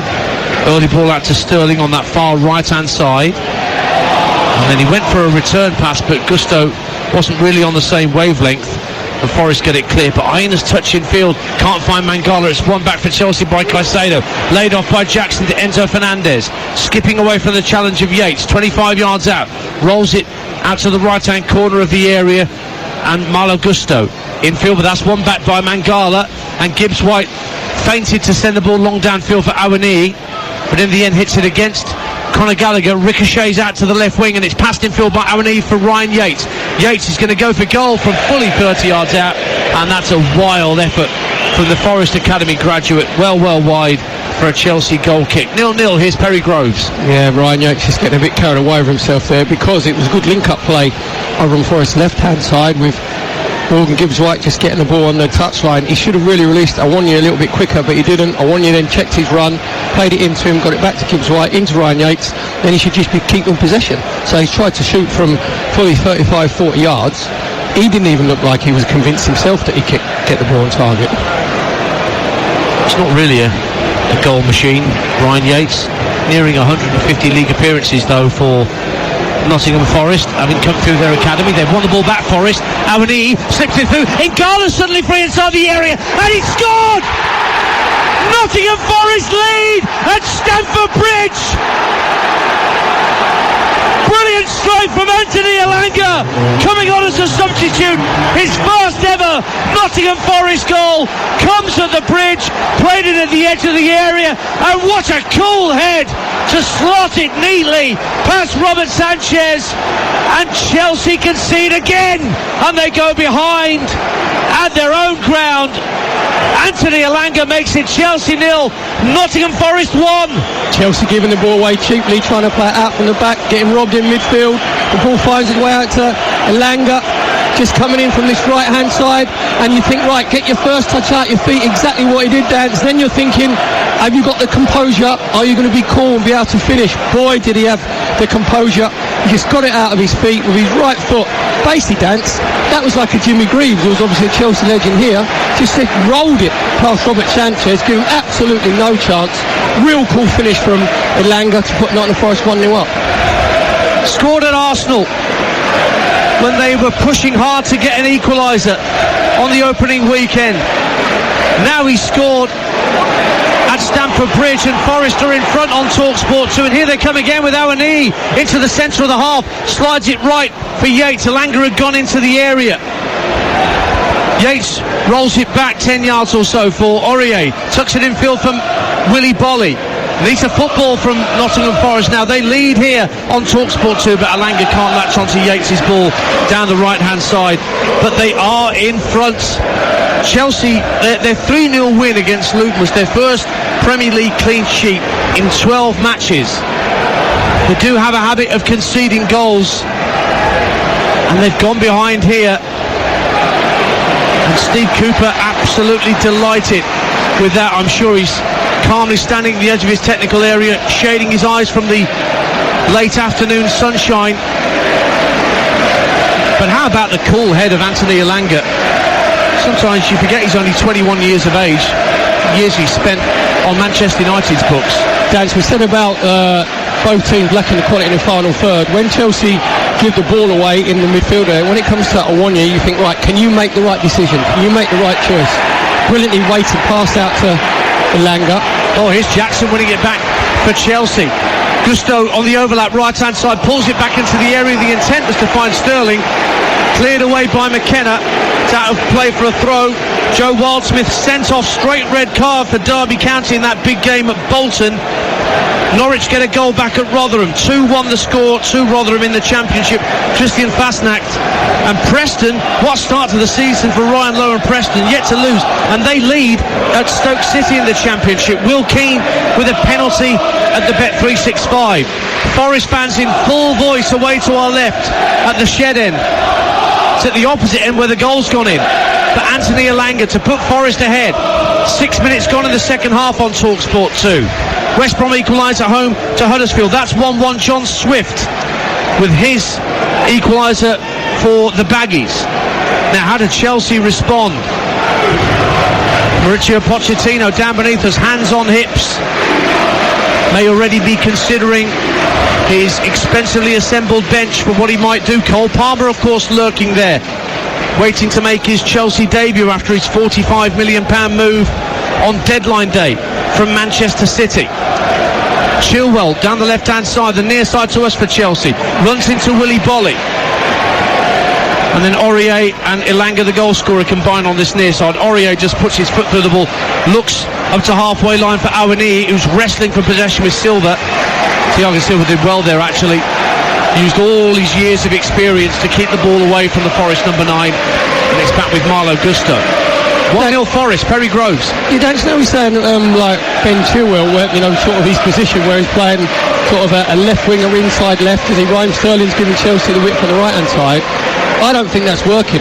Early ball out to Sterling on that far right hand side, and then he went for a return pass, but Gusto wasn't really on the same wavelength, and Forest get it clear. But Aina's touch in field, can't find Mangala. It's one back for Chelsea by Caicedo, laid off by Jackson to Enzo Fernandez, skipping away from the challenge of Yates, 25 yards out, rolls it out to the right hand corner of the area, and Malo Gusto infield, but that's one back by Mangala, and Gibbs White feinted to send the ball long downfield for Awani, but in the end hits it against Conor Gallagher, ricochets out to the left wing, and it's passed infield by Awani for Ryan Yates. Yates is going to go for goal from fully 30 yards out, and that's a wild effort from the Forest Academy graduate, well wide for a Chelsea goal kick. 0-0, here's Perry Groves. Yeah, Ryan Yates is getting a bit carried away with himself there, because it was a good link-up play over on Forest's left-hand side with Morgan Gibbs-White just getting the ball on the touchline. He should have really released Awani a little bit quicker, but he didn't. Awani then checked his run, played it into him, got it back to Gibbs-White, into Ryan Yates. Then he should just be keeping possession. So he's tried to shoot from fully 35-40 yards. He didn't even look like he was convinced himself that he could get the ball on target. It's not really a goal machine, Ryan Yates. Nearing 150 league appearances though for Nottingham Forest, having come through their academy. They've won the ball back, Forest. Awani slips it through. Ngala's suddenly free inside the area, and he scored! Nottingham Forest lead at Stamford Bridge! Brilliant strike from Anthony Elanga, coming on as a substitute. His first ever Nottingham Forest goal comes at the bridge, played it at the edge of the area, and what a cool head to slot it neatly past Robert Sanchez, and Chelsea concede again, and they go behind at their own ground Anthony Elanga makes it Chelsea 0, Nottingham Forest 1. Chelsea giving the ball away cheaply, trying to play it out from the back, getting robbed in midfield. The ball finds its way out to Elanga, just coming in from this right hand side, and you think, right, get your first touch out your feet, exactly what he did, Dance. Then you're thinking, have you got the composure? Are you going to be cool and be able to finish? Boy, did he have the composure. He just got it out of his feet with his right foot. Basically, Dance, that was like a Jimmy Greaves, who was obviously a Chelsea legend here, just rolled it past Robert Sanchez, giving him absolutely no chance. Real cool finish from Elanga to put Nottingham Forest 1-0 up. Scored at Arsenal when they were pushing hard to get an equaliser on the opening weekend. Now he scored at Stamford Bridge, and Forest are in front on TalkSport 2, and here they come again with Awani into the centre of the half, slides it right for Yates. Elanga had gone into the area. Yates rolls it back 10 yards or so for Aurier, tucks it in field from Willy Bolly. Needs a football from Nottingham Forest now. They lead here on TalkSport 2, but Elanga can't latch onto Yates' ball down the right-hand side. But they are in front. Chelsea, their 3-0 win against Luton was their first Premier League clean sheet in 12 matches. They do have a habit of conceding goals, and they've gone behind here. And Steve Cooper absolutely delighted with that. I'm sure he's calmly standing at the edge of his technical area, shading his eyes from the late afternoon sunshine. But how about the cool head of Anthony Elanga? Sometimes you forget he's only 21 years of age. Years he spent on Manchester United's books. Dance, we said about both teams lacking the quality in the final third. When Chelsea give the ball away in the midfield area, when it comes to Awani, you think, right, can you make the right decision? Can you make the right choice? Brilliantly weighted pass out to Elanga. Oh, here's Jackson winning it back for Chelsea. Gusto on the overlap right hand side, pulls it back into the area. The intent was to find Sterling, cleared away by McKenna. It's out of play for a throw. Joe Wildsmith sent off, straight red card for Derby County in that big game at Bolton. Norwich get a goal back at Rotherham. 2-1 the score to Rotherham in the Championship. Christian Fastnacht. And Preston, what start to the season for Ryan Lowe and Preston, yet to lose. And they lead at Stoke City in the Championship. Will Keane with a penalty at the Bet365. Forest fans in full voice away to our left at the shed end. It's at the opposite end where the goal's gone in. But Anthony Elanga to put Forest ahead. 6 minutes gone in the second half on TalkSport 2. West Brom equalise at home to Huddersfield. That's 1-1. John Swift with his equaliser for the Baggies. Now, how did Chelsea respond? Mauricio Pochettino down beneath us, hands on hips. May already be considering his expensively assembled bench for what he might do. Cole Palmer, of course, lurking there, waiting to make his Chelsea debut after his £45 million move on deadline day from Manchester City. Chilwell down the left-hand side, the near side to us for Chelsea, runs into Willy Bolly. And then Aurier and Elanga, the goal scorer, combine on this near side. Aurier just puts his foot through the ball, looks up to halfway line for Awani, who's wrestling for possession with Silva. Thiago Silva did well there, actually. Used all his years of experience to keep the ball away from the Forest number 9. And it's back with Marlo Gusto. 1-0 Forest, Perry Groves. You don't know he's saying like Ben Chilwell, where, you know, sort of his position where he's playing sort of a left winger inside left, as he Ryan Sterling's giving Chelsea the width on the right hand side. I don't think that's working.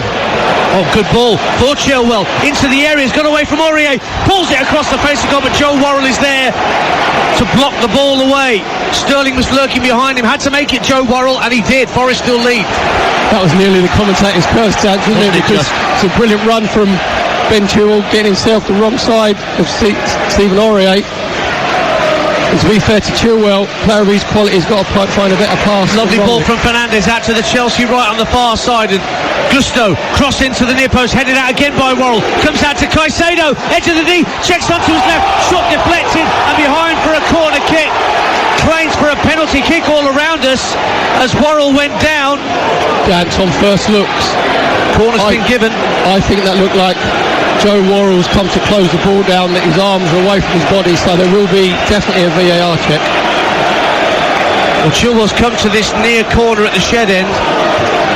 Oh, good ball for Chilwell into the area. He's got away from Aurier, pulls it across the face of goal, but Joe Worrell is there to block the ball away. Sterling was lurking behind him, had to make it Joe Worrell, and he did. Forest still lead. That was nearly the commentator's curse, Dad, wasn't it? Because it's a brilliant run from Ben Chilwell, getting himself the wrong side of Stephen Aurier. And to be fair to Chilwell, player of his quality, has got to find a better pass. Lovely ball from Fernandes out to the Chelsea right on the far side, and Gusto cross into the near post, headed out again by Worrell, comes out to Caicedo, edge of the knee, checks onto his left, shot deflected and behind for a corner kick. Claims for a penalty kick all around us as Worrell went down. Dance on first looks, corner's been given. I think that looked like Joe Worrell's come to close the ball down, that his arms are away from his body, so there will be definitely a VAR check. Well, Chilwell's come to this near corner at the shed end,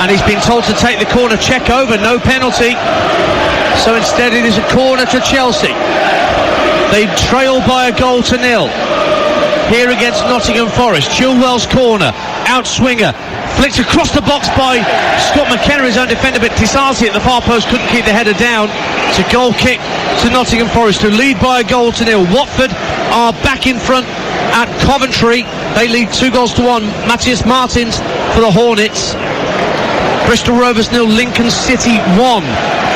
and he's been told to take the corner check over. No penalty. So instead it is a corner to Chelsea. They trail by a goal to nil here against Nottingham Forest. Chilwell's corner, outswinger, flicked across the box by Scott McKenna, his own defender, but Tisasi at the far post couldn't keep the header down. It's a goal kick to Nottingham Forest, who lead by a goal to nil. Watford are back in front at Coventry. They lead 2-1. Matthias Martins for the Hornets. Bristol Rovers 0, Lincoln City 1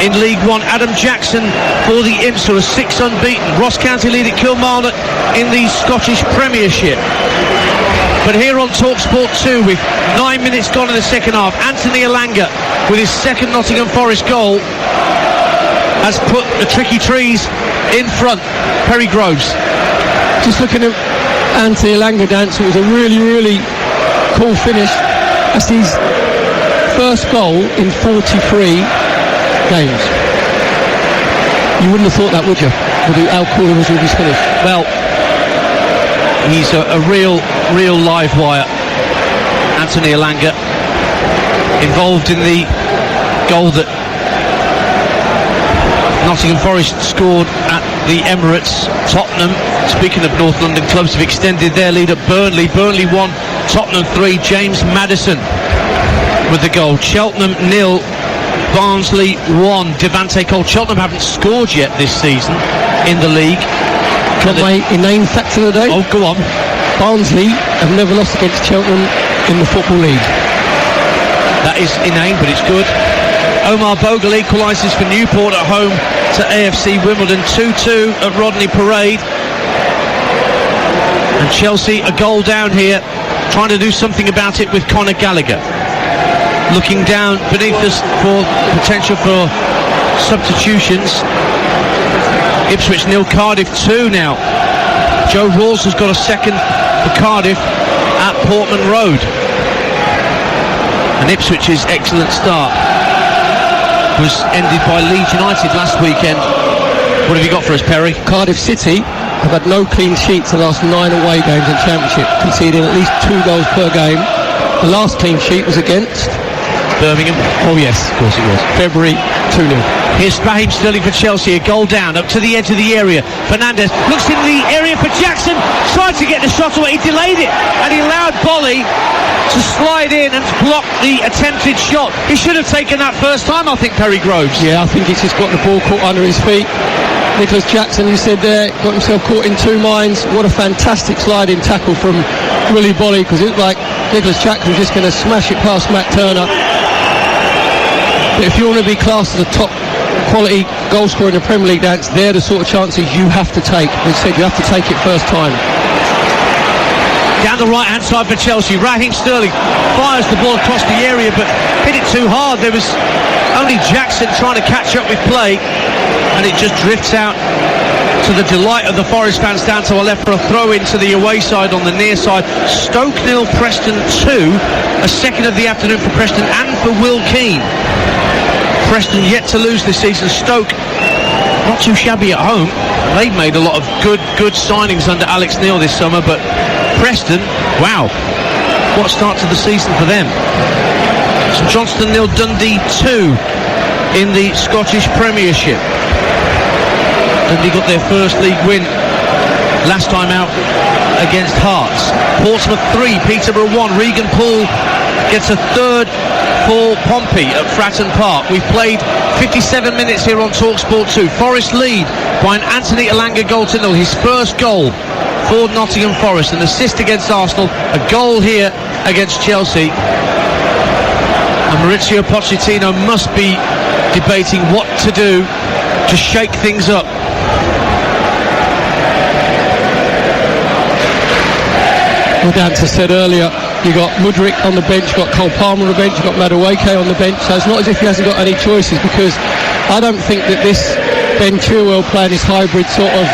in League One. Adam Jackson for the Imps, who are 6 unbeaten. Ross County lead at Kilmarnock in the Scottish Premiership. But here on TalkSport 2, with 9 minutes gone in the second half, Anthony Elanga with his second Nottingham Forest goal has put the Tricky Trees in front. Perry Groves. Just looking at Anthony Elanga dance, it was a really, really cool finish. That's his first goal in 43 games. You wouldn't have thought that, would you? With how cool it was with his finish. Well, he's a real live wire, Anthony Elanga, involved in the goal that Nottingham Forest scored at the Emirates. Tottenham, speaking of North London clubs, have extended their lead at Burnley. Burnley 1, Tottenham 3. James Maddison with the goal. Cheltenham 0, Barnsley 1. Devante Cole. Cheltenham haven't scored yet this season in the league. Got my inane fact of the day. Oh, go on. Barnsley have never lost against Cheltenham in the Football League. That is inane, but it's good. Omar Bogle equalises for Newport at home to AFC Wimbledon. 2-2 at Rodney Parade. And Chelsea a goal down here, trying to do something about it with Conor Gallagher. Looking down beneath us for potential for substitutions. Ipswich 0, Cardiff 2 now. Joe Rawls has got a second for Cardiff at Portman Road. And Ipswich's excellent start was ended by Leeds United last weekend. What have you got for us, Perry? Cardiff City have had no clean sheets the last 9 away games in Championship, conceding at least 2 goals per game. The last clean sheet was against Birmingham. Oh yes, of course it was. February 2-0. Here's Raheem Sterling for Chelsea, a goal down, up to the edge of the area. Fernandes looks in the area for Jackson, tried to get the shot away, he delayed it, and he allowed Bolly to slide in and block the attempted shot. He should have taken that first time, I think, Perry Groves. Yeah, I think he's just got the ball caught under his feet. Nicholas Jackson, you said there, got himself caught in 2 minds. What a fantastic sliding tackle from Willy Bolly, because it looked like Nicholas Jackson was just going to smash it past Matt Turner. But if you want to be classed as a top quality goal scorer in the Premier League, dance, they're the sort of chances you have to take. They said you have to take it first time. Down the right hand side for Chelsea, Raheem Sterling fires the ball across the area but hit it too hard. There was only Jackson trying to catch up with play, and it just drifts out to the delight of the Forest fans down to our left for a throw in to the away side on the near side. Stoke 0, Preston 2, a second of the afternoon for Preston and for Will Keane. Preston yet to lose this season. Stoke not too shabby at home. They've made a lot of good signings under Alex Neil this summer, but Preston, wow, what a start to the season for them. St Johnstone 0, Dundee 2 in the Scottish Premiership. Dundee got their first league win last time out against Hearts. Portsmouth 3, Peterborough 1. Regan Poole gets a third for Pompey at Fratton Park. We've played 57 minutes here on TalkSport 2. Forest lead by an Anthony Elanga goal to nil. His first goal for Nottingham Forest. An assist against Arsenal. A goal here against Chelsea. And Maurizio Pochettino must be debating what to do to shake things up. Well, Dance said earlier, you got Mudryk on the bench, you got Cole Palmer on the bench, you got Madueke on the bench, so it's not as if he hasn't got any choices, because I don't think that this Ben Chilwell playing this hybrid sort of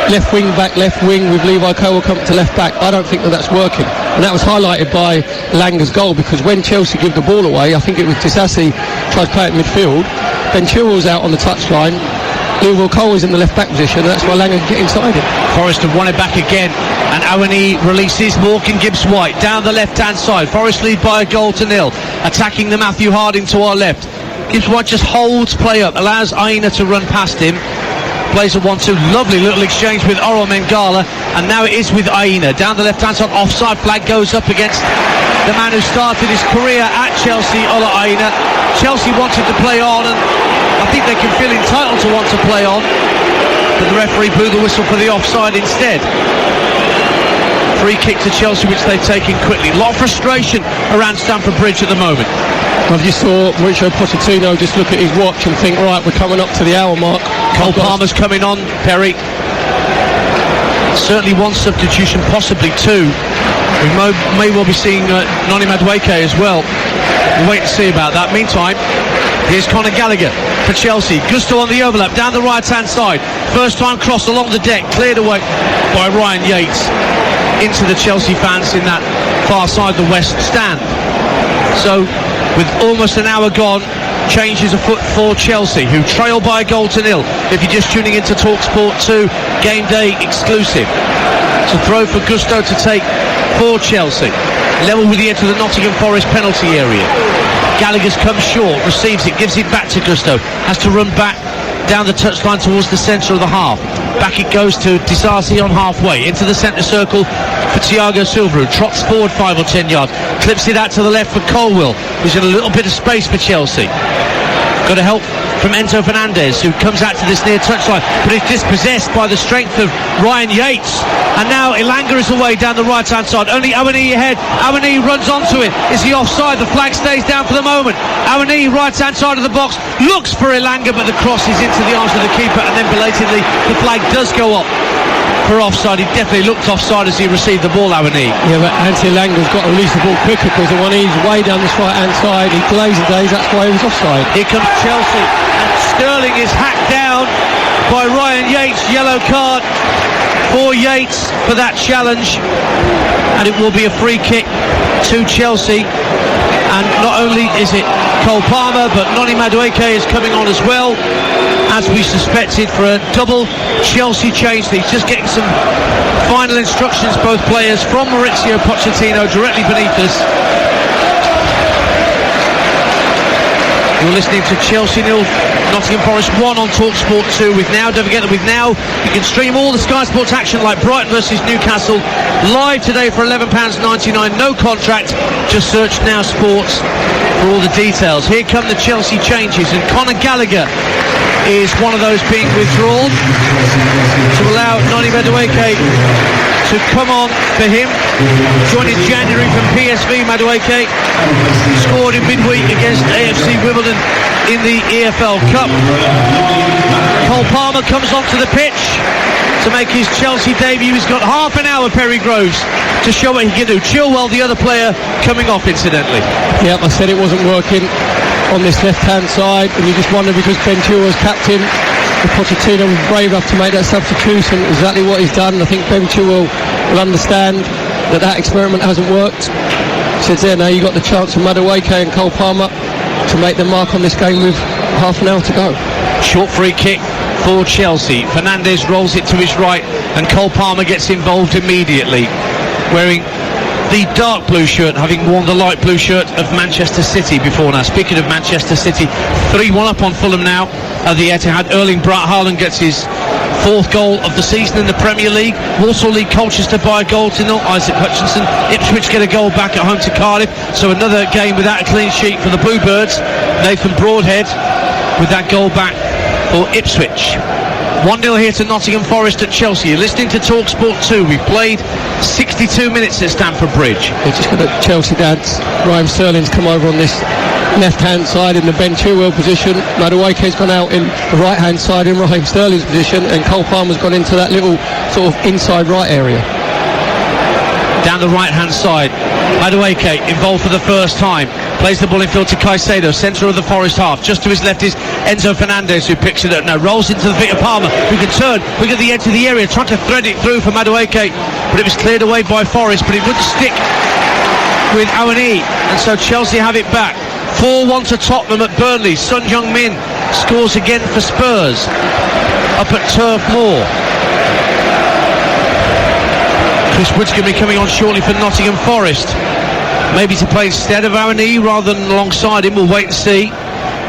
left wing back, left wing with Levi Colwill coming to left back, I don't think that that's working. And that was highlighted by Langa's goal, because when Chelsea give the ball away, I think it was Disasi tried to play it in midfield, Ben Chilwell's out on the touchline, Levi Colwill is in the left back position, and that's why Langa can get inside it. Forest have won it back again, and Awani releases Morgan Gibbs-White down the left hand side. Forest lead by a goal to nil. Attacking the Matthew Harding to our left. Gibbs White just holds play up, allows Aina to run past him. Plays a 1-2, lovely little exchange with Oro Mengala, and now it is with Aina. Down the left-hand side, offside flag goes up against the man who started his career at Chelsea, Ola Aina. Chelsea wanted to play on, and I think they can feel entitled to want to play on, but the referee blew the whistle for the offside instead. Free kick to Chelsea, which they've taken quickly. A lot of frustration around Stamford Bridge at the moment. I just saw Mauricio Pochettino just look at his watch and think, right, we're coming up to the hour mark. Cole Palmer's coming on, Perry. Certainly one substitution, possibly two. We may well be seeing Noni Madueke as well. We'll wait and see about that. Meantime, here's Conor Gallagher for Chelsea. Gusto on the overlap, down the right-hand side. First time cross along the deck, cleared away by Ryan Yates into the Chelsea fans in that far side, the West Stand. So, with almost an hour gone, changes afoot for Chelsea, who trail by a goal to nil. If you're just tuning into TalkSport 2, game day exclusive. To throw for Gusto to take for Chelsea. Level with the edge of the Nottingham Forest penalty area. Gallagher's come short, receives it, gives it back to Gusto. Has to run back down the touchline towards the centre of the half. Back it goes to Disasi on halfway. Into the centre circle for Thiago Silva, who trots forward 5 or 10 yards. Clips it out to the left for Colwill, who's in a little bit of space for Chelsea. Got a help from Enzo Fernandez, who comes out to this near touchline, but is dispossessed by the strength of Ryan Yates. And now Elanga is away down the right-hand side. Only Awani ahead. Awani runs onto it. Is he offside? The flag stays down for the moment. Awani, right-hand side of the box, looks for Elanga, but the cross is into the arms of the keeper, and then belatedly the flag does go up for offside. He definitely looked offside as he received the ball, Awani. Yeah, but Anthony Elanga's got to release the ball quicker, because the one he's way down this right-hand side, he delays the days, that's why he was offside. Here comes Chelsea, and Sterling is hacked down by Ryan Yates. Yellow card for Yates for that challenge, and it will be a free kick to Chelsea. And not only is it Cole Palmer, but Noni Madueke is coming on as well, as we suspected, for a double Chelsea change. He's just getting some final instructions, both players, from Mauricio Pochettino directly beneath us. You're listening to Chelsea 0, Nottingham Forest 1 on TalkSport 2 with Now. Don't forget that with Now you can stream all the Sky Sports action like Brighton versus Newcastle live today for £11.99, no contract. Just search Now Sports for all the details. Here come the Chelsea changes, and Conor Gallagher is one of those being withdrawn to allow Noni Madueke to come on for him. Joined in January from PSV, Madueke scored in midweek against AFC Wimbledon in the EFL Cup. Cole Palmer comes onto the pitch to make his Chelsea debut. He's got half an hour, Perry Groves, to show what he can do. Chilwell, the other player, coming off incidentally. Yeah, I said it wasn't working on this left-hand side, and you just wonder, because Ben Chilwell's captain, if Pochettino was brave enough to make that substitution, exactly what he's done. I think Ben Chilwell will understand that that experiment hasn't worked. Says there, now you've got the chance of Madueke and Cole Palmer to make the mark on this game with half an hour to go. Short free kick for Chelsea. Fernandez rolls it to his right, and Cole Palmer gets involved immediately, wearing the dark blue shirt, having worn the light blue shirt of Manchester City before now. Speaking of Manchester City, 3-1 up on Fulham now at the Etihad. Erling Braut Haaland gets his fourth goal of the season in the Premier League. Walsall lead Colchester by a goal to nil. Isaac Hutchinson. Ipswich get a goal back at home to Cardiff. So another game without a clean sheet for the Bluebirds. Nathan Broadhead with that goal back for Ipswich. 1-0 here to Nottingham Forest at Chelsea. You're listening to TalkSport 2. We've played 62 minutes at Stamford Bridge. They've just got the Chelsea dads. Raheem Sterling's come over on this left-hand side in the Ben Chilwell position. Madueke's gone out in the right-hand side in Raheem Sterling's position, and Cole Palmer's gone into that little sort of inside right area. Down the right-hand side, Madueke involved for the first time. Plays the ball in field to Caicedo, centre of the Forest half. Just to his left is Enzo Fernandez, who picks it up now. Rolls into the feet of Palmer, who can turn, look at the edge of the area, trying to thread it through for Madueke, but it was cleared away by Forest, but it wouldn't stick with Awani, and so Chelsea have it back. 4-1 to Tottenham at Burnley. Son Heung-min scores again for Spurs up at Turf Moor. Chris Wood's going to be coming on shortly for Nottingham Forest. Maybe to play instead of Awani rather than alongside him. We'll wait and see.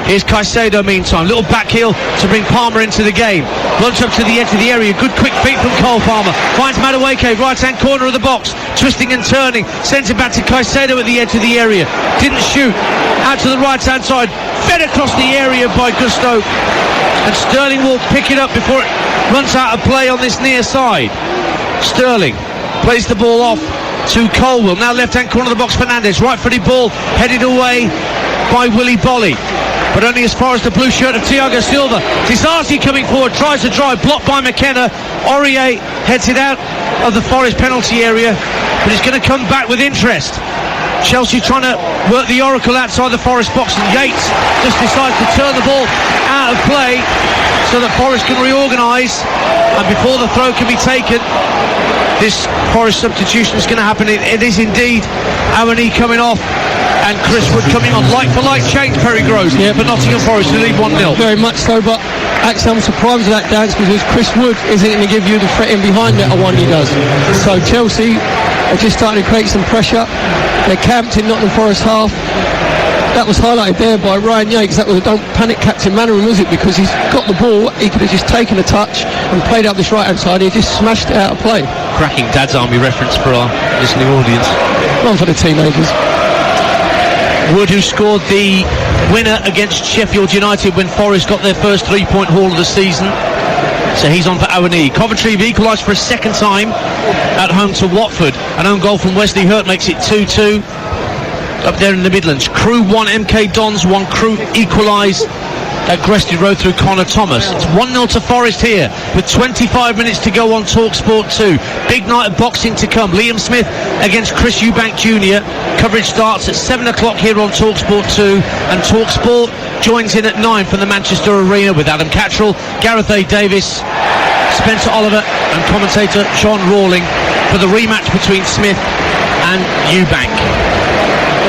Here's Caicedo meantime, little back heel to bring Palmer into the game. Runs up to the edge of the area, good quick feet from Cole Palmer. Finds Madueke, right hand corner of the box, twisting and turning, sends it back to Caicedo at the edge of the area. Didn't shoot, out to the right hand side, fed across the area by Gusto. And Sterling will pick it up before it runs out of play on this near side. Sterling plays the ball off to Colwell, now left hand corner of the box, Fernandes, right footed ball headed away by Willy Bolly, but only as far as the blue shirt of Thiago Silva. Disasi coming forward, tries to drive, blocked by McKenna. Aurier heads it out of the Forest penalty area, but it's going to come back with interest. Chelsea trying to work the oracle outside the Forest box, and Yates just decides to turn the ball out of play so that Forest can reorganise, and before the throw can be taken, this Forest substitution is going to happen. It is indeed Awani coming off and Chris Wood coming on. Like for like change, Perry Groves, for Nottingham Forest to lead 1-0. Very much so, but actually I'm surprised at that, dance, because Chris Wood isn't going to give you the threat in behind that Awani does. So Chelsea are just starting to create some pressure. They're camped in Nottingham Forest half. That was highlighted there by Ryan Yates. That was a don't panic captain Mannerin, was it? Because he's got the ball, he could have just taken a touch and played up this right hand side. He just smashed it out of play. Cracking Dad's Army reference for our listening audience. One for the teenagers. Wood, who scored the winner against Sheffield United when Forest got their first 3-point haul of the season. So he's on for Awani. Coventry have equalised for a second time at home to Watford. An own goal from Wesley Hurt makes it 2-2. Up there in the Midlands, Crewe 1, MK Dons 1. Crewe equalise at Grested Road through Connor Thomas. It's 1-0 to Forest here with 25 minutes to go on TalkSport 2. Big night of boxing to come. Liam Smith against Chris Eubank Jr. Coverage starts at 7 o'clock here on TalkSport 2, and TalkSport joins in at 9 from the Manchester Arena with Adam Cattrall, Gareth A. Davis, Spencer Oliver and commentator Sean Rawling for the rematch between Smith and Eubank.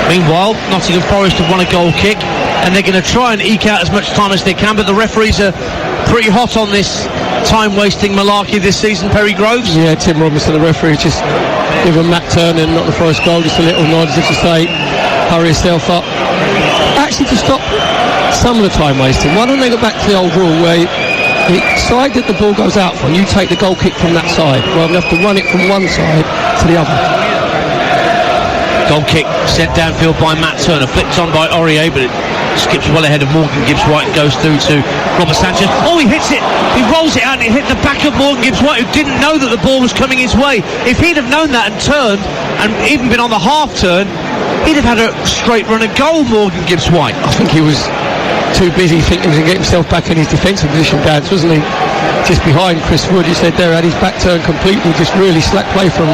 Meanwhile, Nottingham Forest have won a goal kick, and they're going to try and eke out as much time as they can, but the referees are pretty hot on this time-wasting malarkey this season, Perry Groves. Yeah, Tim Robinson, the referee, just given Matt Turner and Nottingham Forest goal just a little nod as if to say, hurry yourself up. Actually, to stop some of the time-wasting, why don't they go back to the old rule where the side that the ball goes out from, you take the goal kick from that side, rather than have to run it from one side to the other. Goal kick sent downfield by Matt Turner, flipped on by Aurier, but it skips well ahead of Morgan Gibbs-White and goes through to Robert Sanchez. Oh, he hits it, he rolls it out and it hit the back of Morgan Gibbs-White, who didn't know that the ball was coming his way. If he'd have known that and turned, and even been on the half turn, he'd have had a straight run of goal, Morgan Gibbs-White. I think he was too busy thinking to get himself back in his defensive position, Dance, wasn't he? Just behind Chris Wood, you said there, had his back turned completely, just really slack play from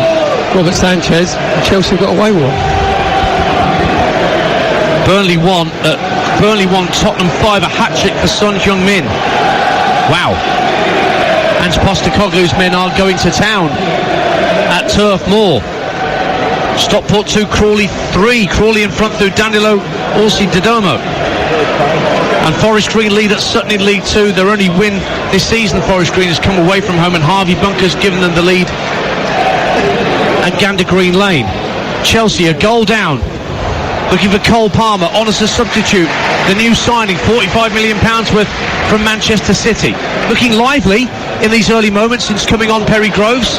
Robert Sanchez. Chelsea got away with it. Burnley 1, Tottenham 5, a hat-trick for Son Heung-min. Wow. Ange Postecoglou's men are going to town at Turf Moor. Stockport 2, Crawley 3. Crawley in front through Danilo Orsi-Didomo. And Forest Green lead at Sutton in League 2. Their only win this season, Forest Green, has come away from home, and Harvey Bunker's given them the lead at Gander Green Lane. Chelsea a goal down, looking for Cole Palmer on as a substitute. The new signing, £45 million worth from Manchester City. Looking lively in these early moments since coming on, Perry Groves.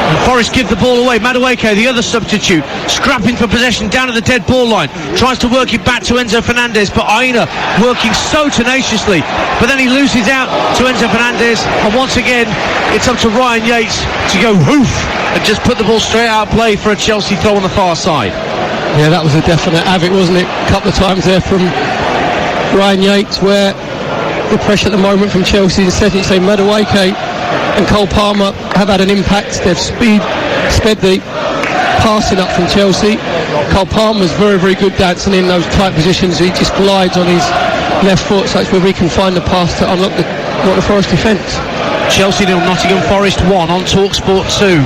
And Forest give the ball away. Madueke, the other substitute, scrapping for possession down at the dead ball line. Tries to work it back to Enzo Fernandez, but Aina working so tenaciously. But then he loses out to Enzo Fernandez, and once again, it's up to Ryan Yates to go hoof and just put the ball straight out of play for a Chelsea throw on the far side. Yeah, that was a definite havoc, wasn't it? A couple of times there from Ryan Yates, where the pressure at the moment from Chelsea is setting. Say Madueke and Cole Palmer have had an impact. They've sped the passing up from Chelsea. Cole Palmer's very, very good dancing in those tight positions. He just glides on his left foot, so that's where we can find the pass to unlock the Forest defence. Chelsea 0, Nottingham Forest 1 on TalkSport 2.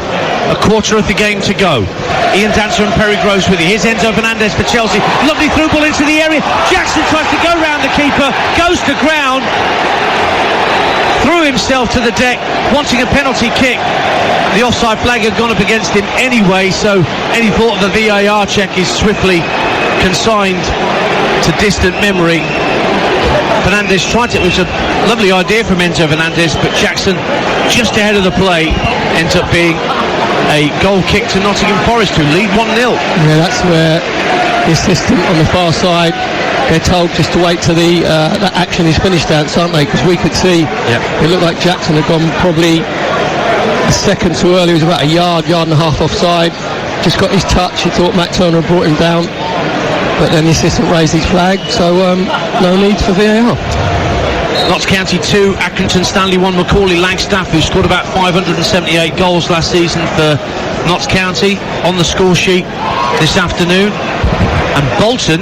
A quarter of the game to go. Ian Dancer and Perry Groves with you. Here's Enzo Fernandez for Chelsea. Lovely through ball into the area. Jackson tries to go round the keeper, goes to ground, threw himself to the deck, wanting a penalty kick. The offside flag had gone up against him anyway, so any thought of the VAR check is swiftly consigned to to distant memory. Fernandes tried it. It was a lovely idea from Enzo Fernandes, but Jackson, just ahead of the play, ends up being a goal kick to Nottingham Forest, who lead 1-0. Yeah, that's where the assistant on the far side, they're told just to wait till that action is finished dance, aren't they? Because we could see it looked like Jackson had gone probably a second too early. He was about a yard and a half offside. Just got his touch. He thought Matt Turner brought him down, but then the assistant raised his flag, so no need for VAR. Notts County 2, Accrington Stanley 1, Macaulay Langstaff, who scored about 578 goals last season for Notts County, on the score sheet this afternoon. And Bolton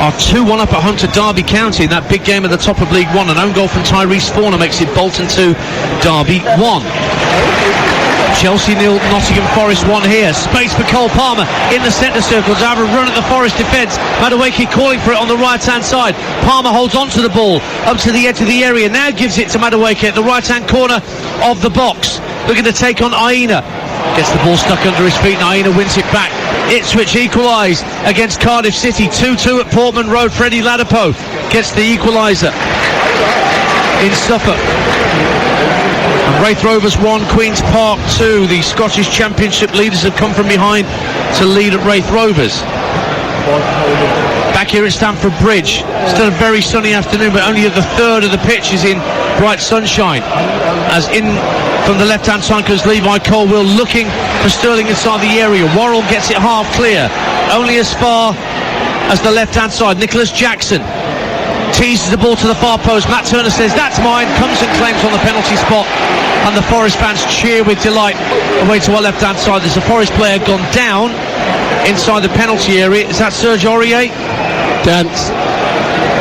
are 2-1 up at home to Derby County in that big game at the top of League One. An own goal from Tyrese Forner makes it Bolton 2, Derby 1. Chelsea 0, Nottingham Forest 1 here. Space for Cole Palmer in the centre circle to have a run at the Forest defence. Madueke calling for it on the right hand side. Palmer holds on to the ball up to the edge of the area. Now gives it to Madueke at the right hand corner of the box. Looking to take on Aina. Gets the ball stuck under his feet and Aina wins it back. Ipswich equalise against Cardiff City. 2-2 at Portman Road. Freddie Ladapo gets the equaliser in Suffolk. And Wraith Rovers 1, Queen's Park 2. The Scottish Championship leaders have come from behind to lead at Wraith Rovers. Back here at Stamford Bridge, still a very sunny afternoon, but only the third of the pitch is in bright sunshine. As in from the left-hand side comes Levi Colwell, looking for Sterling inside the area. Worrell gets it half clear, only as far as the left-hand side. Nicholas Jackson teases the ball to the far post. Matt Turner says that's mine, comes and claims on the penalty spot, and the Forest fans cheer with delight away to our left-hand side. There's a Forest player gone down inside the penalty area. Is that Serge Aurier? Dance,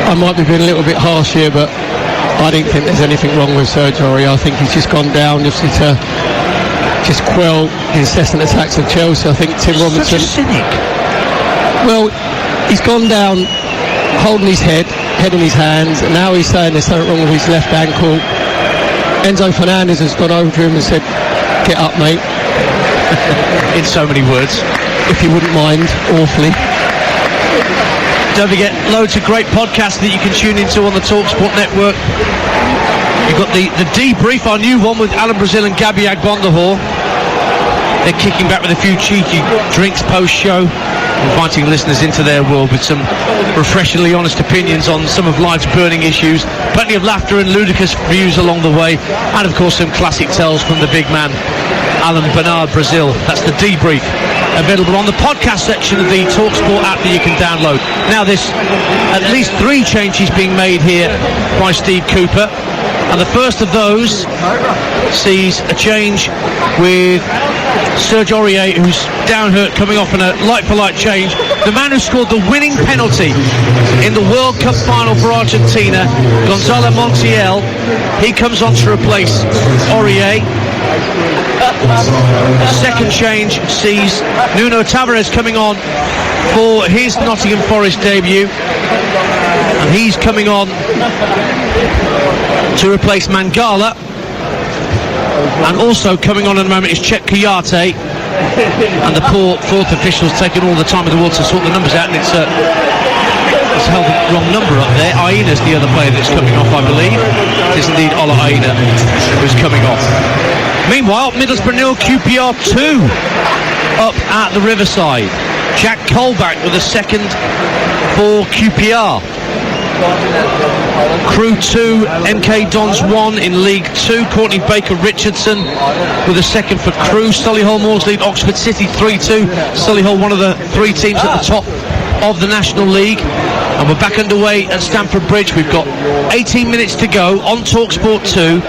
I might be being a little bit harsh here, but I don't think there's anything wrong with Serge Aurier. I think he's just gone down just to quell the incessant attacks of Chelsea. I think Tim Robinson... Such a cynic. Well, he's gone down holding his head in his hands, and now he's saying there's something wrong with his left ankle. Enzo Fernandes has gone over to him and said, get up, mate. In so many words. If you wouldn't mind, awfully. Don't forget, loads of great podcasts that you can tune into on the TalkSport network. You've got the debrief, our new one with Alan Brazil and Gabby Agbondohor. They're kicking back with a few cheeky drinks post-show, inviting listeners into their world with some refreshingly honest opinions on some of life's burning issues. Plenty of laughter and ludicrous views along the way, and of course some classic tales from the big man, Alan Bernard Brazil. That's the debrief, available on the podcast section of the TalkSport app that you can download. Now there's at least 3 changes being made here by Steve Cooper, and the first of those sees a change with Serge Aurier, who's down hurt, coming off in a like-for-like change. The man who scored the winning penalty in the World Cup final for Argentina, Gonzalo Montiel, he comes on to replace Aurier. Second change sees Nuno Tavares coming on for his Nottingham Forest debut, and he's coming on to replace Mangala. And also coming on in a moment is Chet Kouyaté, and the poor fourth official's taken all the time in the world to sort the numbers out, and it's held the wrong number up there. Aina's the other player that's coming off, I believe. It is indeed Ola Aina who's coming off. Meanwhile, Middlesbrough 0, QPR 2 up at the Riverside. Jack Colback with a second for QPR. Crew 2, MK Dons 1 in League 2. Courtney Baker-Richardson with a second for Crew. Solihull Moors lead Oxford City 3-2. Solihull, one of the 3 teams at the top of the National League. And we're back underway at Stamford Bridge. We've got 18 minutes to go on TalkSport 2.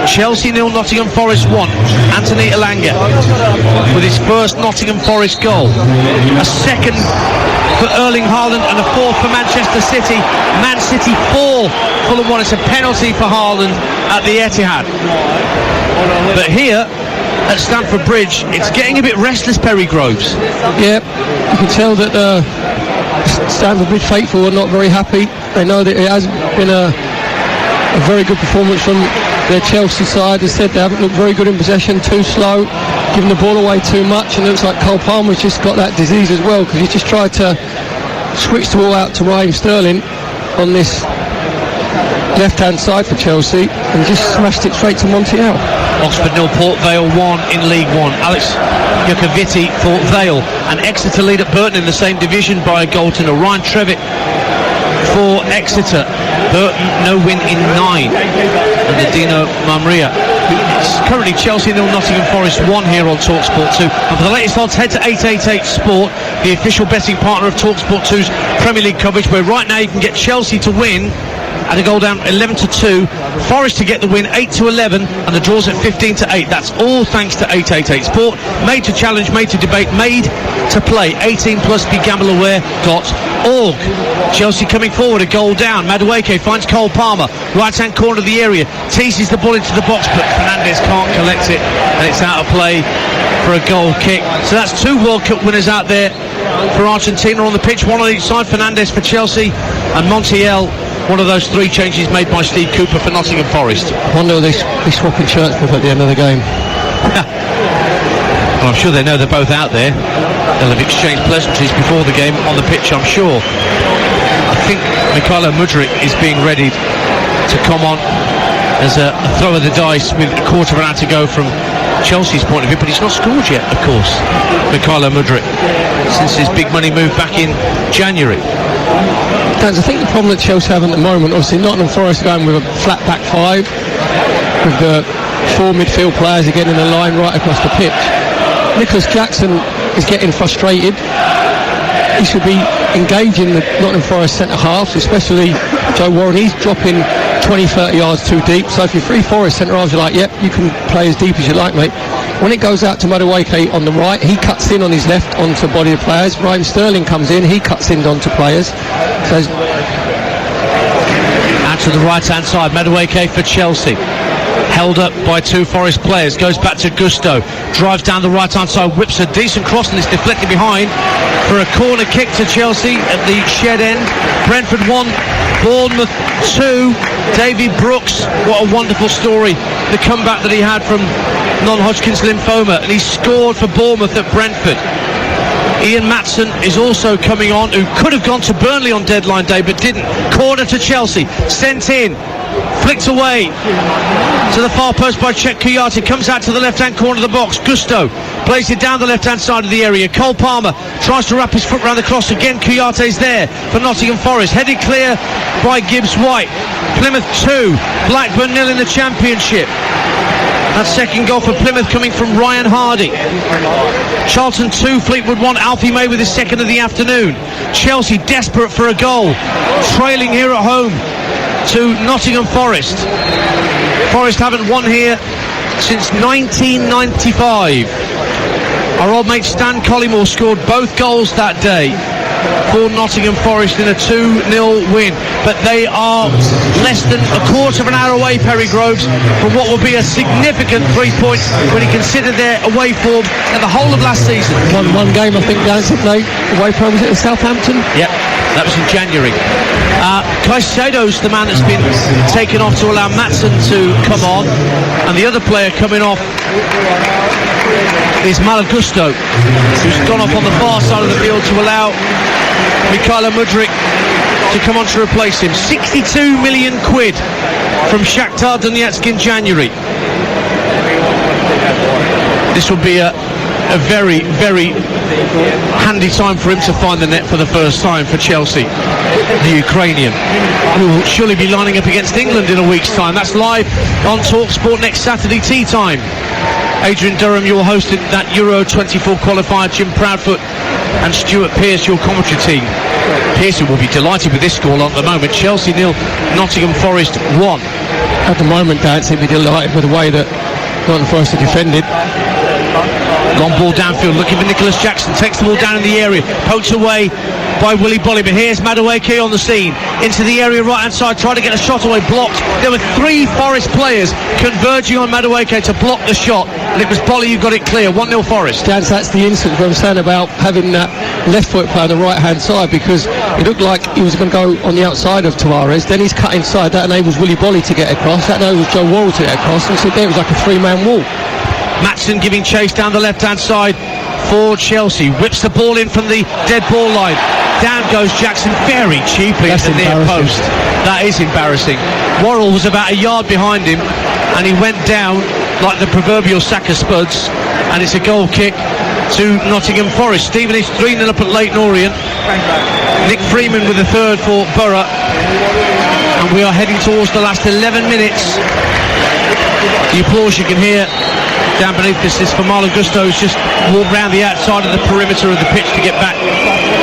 Chelsea 0, Nottingham Forest 1. Anthony Elanga with his first Nottingham Forest goal. A second for Erling Haaland and a fourth for Manchester City. Man City 4, Fulham 1. It's a penalty for Haaland at the Etihad. But here at Stamford Bridge, it's getting a bit restless, Perry Groves. Yeah, you can tell that Stamford Bridge faithful are not very happy. They know that it hasn't been a very good performance from their Chelsea side. As said, they haven't looked very good in possession, too slow, giving the ball away too much, and it looks like Cole Palmer's just got that disease as well, because he just tried to switched the ball out to Raheem Sterling on this left-hand side for Chelsea and just smashed it straight to Montiel. Oxford 0, Port Vale 1 in League One. Alex Iacovitti for Vale, and Exeter lead at Burton in the same division by a goal to nil. Ryan Trevitt for Exeter. Burton no win in 9 under Dino Mamria. It's currently Chelsea 0, Nottingham Forest 1 here on TalkSport 2. And for the latest odds, head to 888 Sport, the official betting partner of TalkSport 2's Premier League coverage, where right now you can get Chelsea to win at a goal down 11-2, Forest to get the win 8-11, and the draws at 15-8. That's all thanks to 888 Sport. Made to challenge, made to debate, made to play. 18 plus, begambleaware.org. Chelsea coming forward, a goal down. Madueke finds Cole Palmer, right hand corner of the area, teases the ball into the box, but Fernandes can't collect it, and it's out of play for a goal kick. So that's 2 World Cup winners out there for Argentina on the pitch, one on each side. Fernandes for Chelsea and Montiel, one of those 3 changes made by Steve Cooper for Nottingham Forest. I wonder if they swapping shirts with at the end of the game. Well, I'm sure they know they're both out there. They'll have exchanged pleasantries before the game on the pitch, I'm sure. I think Mykhailo Mudryk is being readied to come on as a throw of the dice with a quarter of an hour to go from Chelsea's point of view, but he's not scored yet, of course, Mykhailo Mudryk, since his big money move back in January. I think the problem that Chelsea have at the moment, obviously Nottingham Forest are going with a flat back 5, with the 4 midfield players again in a line right across the pitch. Nicholas Jackson is getting frustrated. He should be engaging the Nottingham Forest centre halves, especially Joe Warren. He's dropping 20-30 yards too deep, so if you're 3 Forest centre halves, you're like, yep, you can play as deep as you like, mate. When it goes out to Madueke on the right, he cuts in on his left onto body of players. Raheem Sterling comes in, he cuts in onto players. So out to the right hand side, Madueke for Chelsea, held up by 2 Forest players, goes back to Gusto, drives down the right hand side, whips a decent cross, and it's deflected behind for a corner kick to Chelsea at the shed end. Brentford 1, Bournemouth 2. Davy Brooks, what a wonderful story, the comeback that he had from non-Hodgkin's lymphoma, and he scored for Bournemouth at Brentford. Ian Matson is also coming on, who could have gone to Burnley on deadline day but didn't. Corner to Chelsea, sent in, flicked away to the far post by Chet Kouyaté, comes out to the left hand corner of the box. Gusto plays it down the left hand side of the area. Cole Palmer tries to wrap his foot around the cross again. Kouyaté's there for Nottingham Forest, headed clear by Gibbs White. Plymouth 2, Blackburn 0 in the Championship. That second goal for Plymouth coming from Ryan Hardy. Charlton 2, Fleetwood 1. Alfie May with his second of the afternoon. Chelsea desperate for a goal, trailing here at home to Nottingham Forest. Forest haven't won here since 1995. Our old mate Stan Collymore scored both goals that day for Nottingham Forest in a 2-0 win, but they are less than a quarter of an hour away, Perry Groves, from what will be a significant 3 points when you consider their away form in the whole of last season. One game, I think, down to play away from, was it Southampton? Yep, that was in January. Caicedo's the man that's been taken off to allow Matson to come on, and the other player coming off is Malagusto, who's gone off on the far side of the field to allow Mykhailo Mudryk to come on to replace him. 62 million quid from Shakhtar Donetsk in January. This will be a very, very handy time for him to find the net for the first time for Chelsea. The Ukrainian, who will surely be lining up against England in a week's time. That's live on TalkSport next Saturday tea time. Adrian Durham, you're hosting that Euro 24 qualifier. Jim Proudfoot and Stuart Pearce, your commentary team. Pearson will be delighted with this score at the moment. Chelsea 0, Nottingham Forest 1. At the moment, Dan seems to be delighted with the way that Nottingham Forest are defended. Long ball downfield, looking for Nicholas Jackson, takes the ball down in the area, poked away by Willy Bolly, but here's Madueke on the scene, into the area right hand side, trying to get a shot away, blocked. There were 3 Forest players converging on Madueke to block the shot, and it was Bolly who got it clear. 1-0 Forest. Dan, that's the instance where I'm saying about having that left foot play on the right hand side, because it looked like he was going to go on the outside of Tavares, then he's cut inside, that enables Willy Bolly to get across, that enables Joe Worrell to get across, and so there it was like a 3-man wall. Matson giving chase down the left-hand side for Chelsea. Whips the ball in from the dead ball line. down goes Jackson very cheaply at the near post. That is embarrassing. Worrell was about a yard behind him, and he went down like the proverbial sack of spuds, and it's a goal kick to Nottingham Forest. Stevenage 3-0 up at Leyton Orient. Nick Freeman with the third for Borough, and we are heading towards the last 11 minutes. The applause you can hear down beneath this is for Marlon Gusto, who's just walked round the outside of the perimeter of the pitch to get back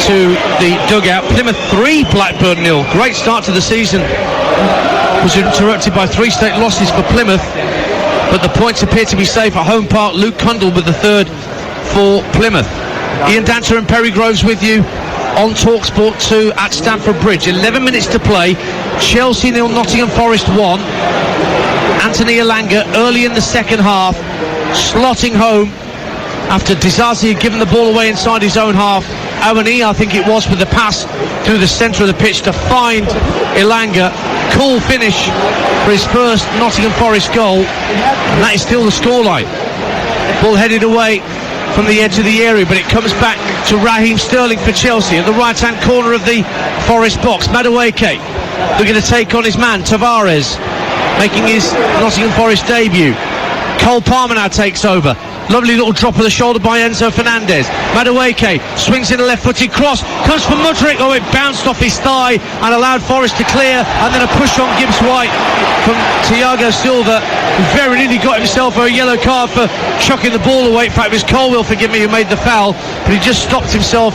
to the dugout. Plymouth 3, Blackburn 0. Great start to the season. Was interrupted by 3 straight losses for Plymouth, but the points appear to be safe at home park. Luke Cundall with the third for Plymouth. Ian Dancer and Perry Groves with you on TalkSport 2 at Stamford Bridge. 11 minutes to play. Chelsea 0, Nottingham Forest 1. Anthony Elanga early in the second half, slotting home after Dizazi had given the ball away inside his own half. Awani, I think it was, with the pass through the centre of the pitch to find Elanga. Cool finish for his first Nottingham Forest goal, and that is still the scoreline. Ball headed away from the edge of the area, but it comes back to Raheem Sterling for Chelsea at the right hand corner of the Forest box. Madueke looking to take on his man Tavares, making his Nottingham Forest debut. Cole Palmer now takes over. Lovely little drop of the shoulder by Enzo Fernandez. Madueke swings in a left-footed cross, comes from Mudryk. Oh, it bounced off his thigh and allowed Forest to clear, and then a push on Gibbs White from Thiago Silva, who very nearly got himself a yellow card for chucking the ball away. In fact, it was Colwell, forgive me, who made the foul, but he just stopped himself,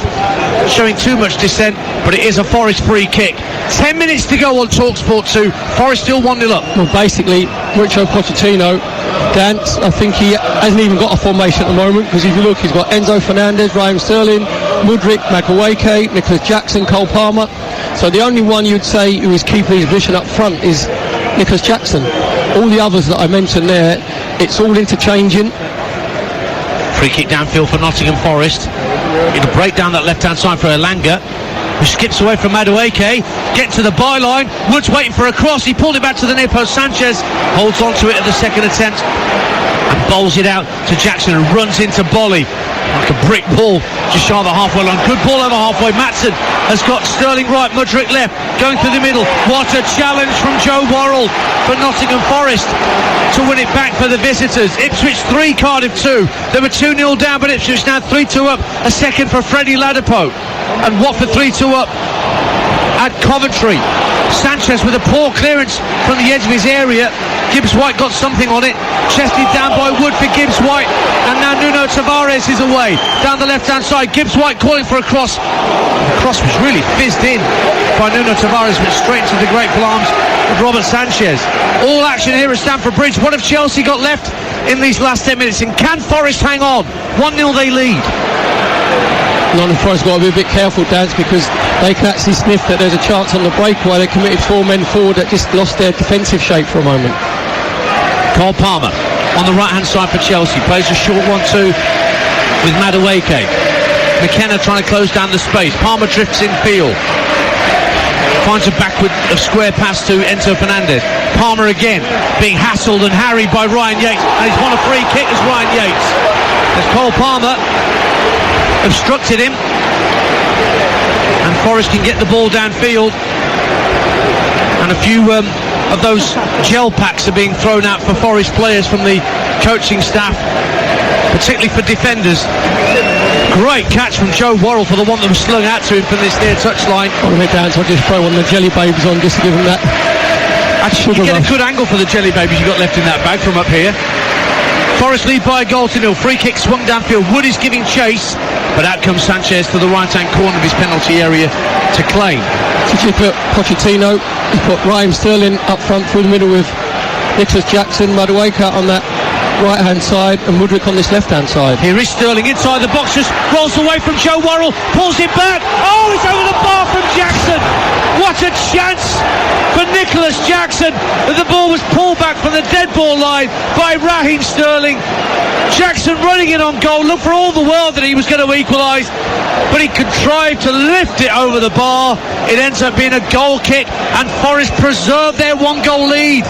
showing too much dissent. But it is a Forest free kick. 10 minutes to go on TalkSport 2. Forest still 1-0 up. Well, basically, Mauricio Pochettino, Dance, I think he hasn't even got a formation at the moment, because if you look, he's got Enzo Fernandez, Raheem Sterling, Mudryk, Madueke, Nicholas Jackson, Cole Palmer. So the only one you'd say who is keeping his position up front is Nicholas Jackson. All the others that I mentioned there, it's all interchanging. Free kick downfield for Nottingham Forest. It'll break down that left-hand side for Elanga, who skips away from Madueke, get to the byline. Woods waiting for a cross, he pulled it back to the near post. Sanchez holds on to it at the second attempt and bowls it out to Jackson, and runs into Bolly like a brick ball just shy of the halfway line. Good ball over halfway. Maatson has got Sterling right, Mudryk left, going through the middle. What a challenge from Joe Worrell for Nottingham Forest to win it back for the visitors. Ipswich 3, Cardiff 2. They were 2-0 down, but Ipswich now 3-2 up. A second for Freddie Ladapo, and Watford 3-2 up at Coventry. Sanchez with a poor clearance from the edge of his area. Gibbs White got something on it, chested down by Wood for Gibbs White, and now Nuno Tavares is away down the left hand side. Gibbs White calling for a cross. The cross was really fizzed in by Nuno Tavares, but straight into the grateful arms of Robert Sanchez. All action here at Stamford Bridge. What have Chelsea got left in these last 10 minutes, and can Forest hang on? 1-0 they lead. Nottingham Forest got to be a bit careful, Dance, because they can actually sniff that there's a chance on the breakaway. They committed 4 men forward that just lost their defensive shape for a moment. Cole Palmer on the right hand side for Chelsea, plays a short 1-2 with Madueke. McKenna trying to close down the space. Palmer drifts in field, finds a backward of square pass to Enzo Fernandez. Palmer again being hassled and harried by Ryan Yates, and he's won a free kick as Ryan Yates, as Cole Palmer obstructed him, and Forest can get the ball downfield, and a few of those gel packs are being thrown out for Forest players from the coaching staff, particularly for defenders. Great catch from Joe Worrell for the one that was slung out to him from this near touchline. On the Dance, I'll just throw one of the jelly babies on just to give them that. Actually, you get a good angle for the jelly babies you got left in that bag from up here. Forest lead by a goal to 0. Free kick swung downfield. Wood is giving chase, but out comes Sanchez to the right-hand corner of his penalty area to claim. So you put Pochettino, you put Raheem Sterling up front through the middle with Nicholas Jackson, Madueke on that right-hand side, and Mudryk on this left-hand side. Here is Sterling inside the box, just rolls away from Joe Worrell, pulls it back. Oh, it's over the bar from Jackson. What a chance for Nicholas Jackson. The ball was pulled back from the dead ball line by Raheem Sterling. Jackson running in on goal, looked for all the world that he was going to equalise, but he contrived to lift it over the bar. It ends up being a goal kick, and Forest preserved their 1-goal lead.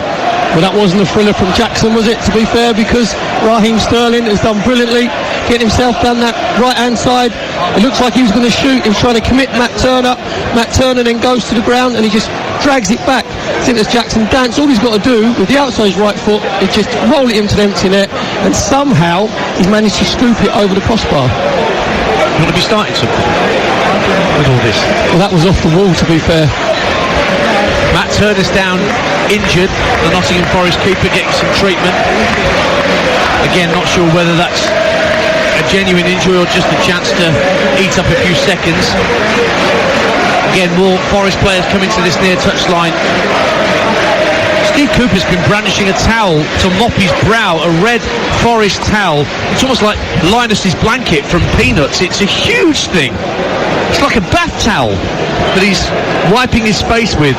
Well, that wasn't a thriller from Jackson, was it, to be fair, because Raheem Sterling has done brilliantly. getting himself down that right-hand side. It looks like he was going to shoot. He was trying to commit Matt Turner. Matt Turner then goes to the ground and he just drags it back. I think there's Jackson Dance. All he's got to do with the outside right foot is just roll it into the empty net, and somehow he's managed to scoop it over the crossbar. You want to be starting something with all this? Well, that was off the wall, to be fair. Matt Turner's down injured. The Nottingham Forest keeper getting some treatment. Again, not sure whether that's a genuine injury or just a chance to eat up a few seconds. Again, more Forest players coming to this near touchline. Steve Cooper's been brandishing a towel to mop his brow, a red Forest towel. It's almost like Linus's blanket from Peanuts. It's a huge thing. It's like a bath towel that he's wiping his face with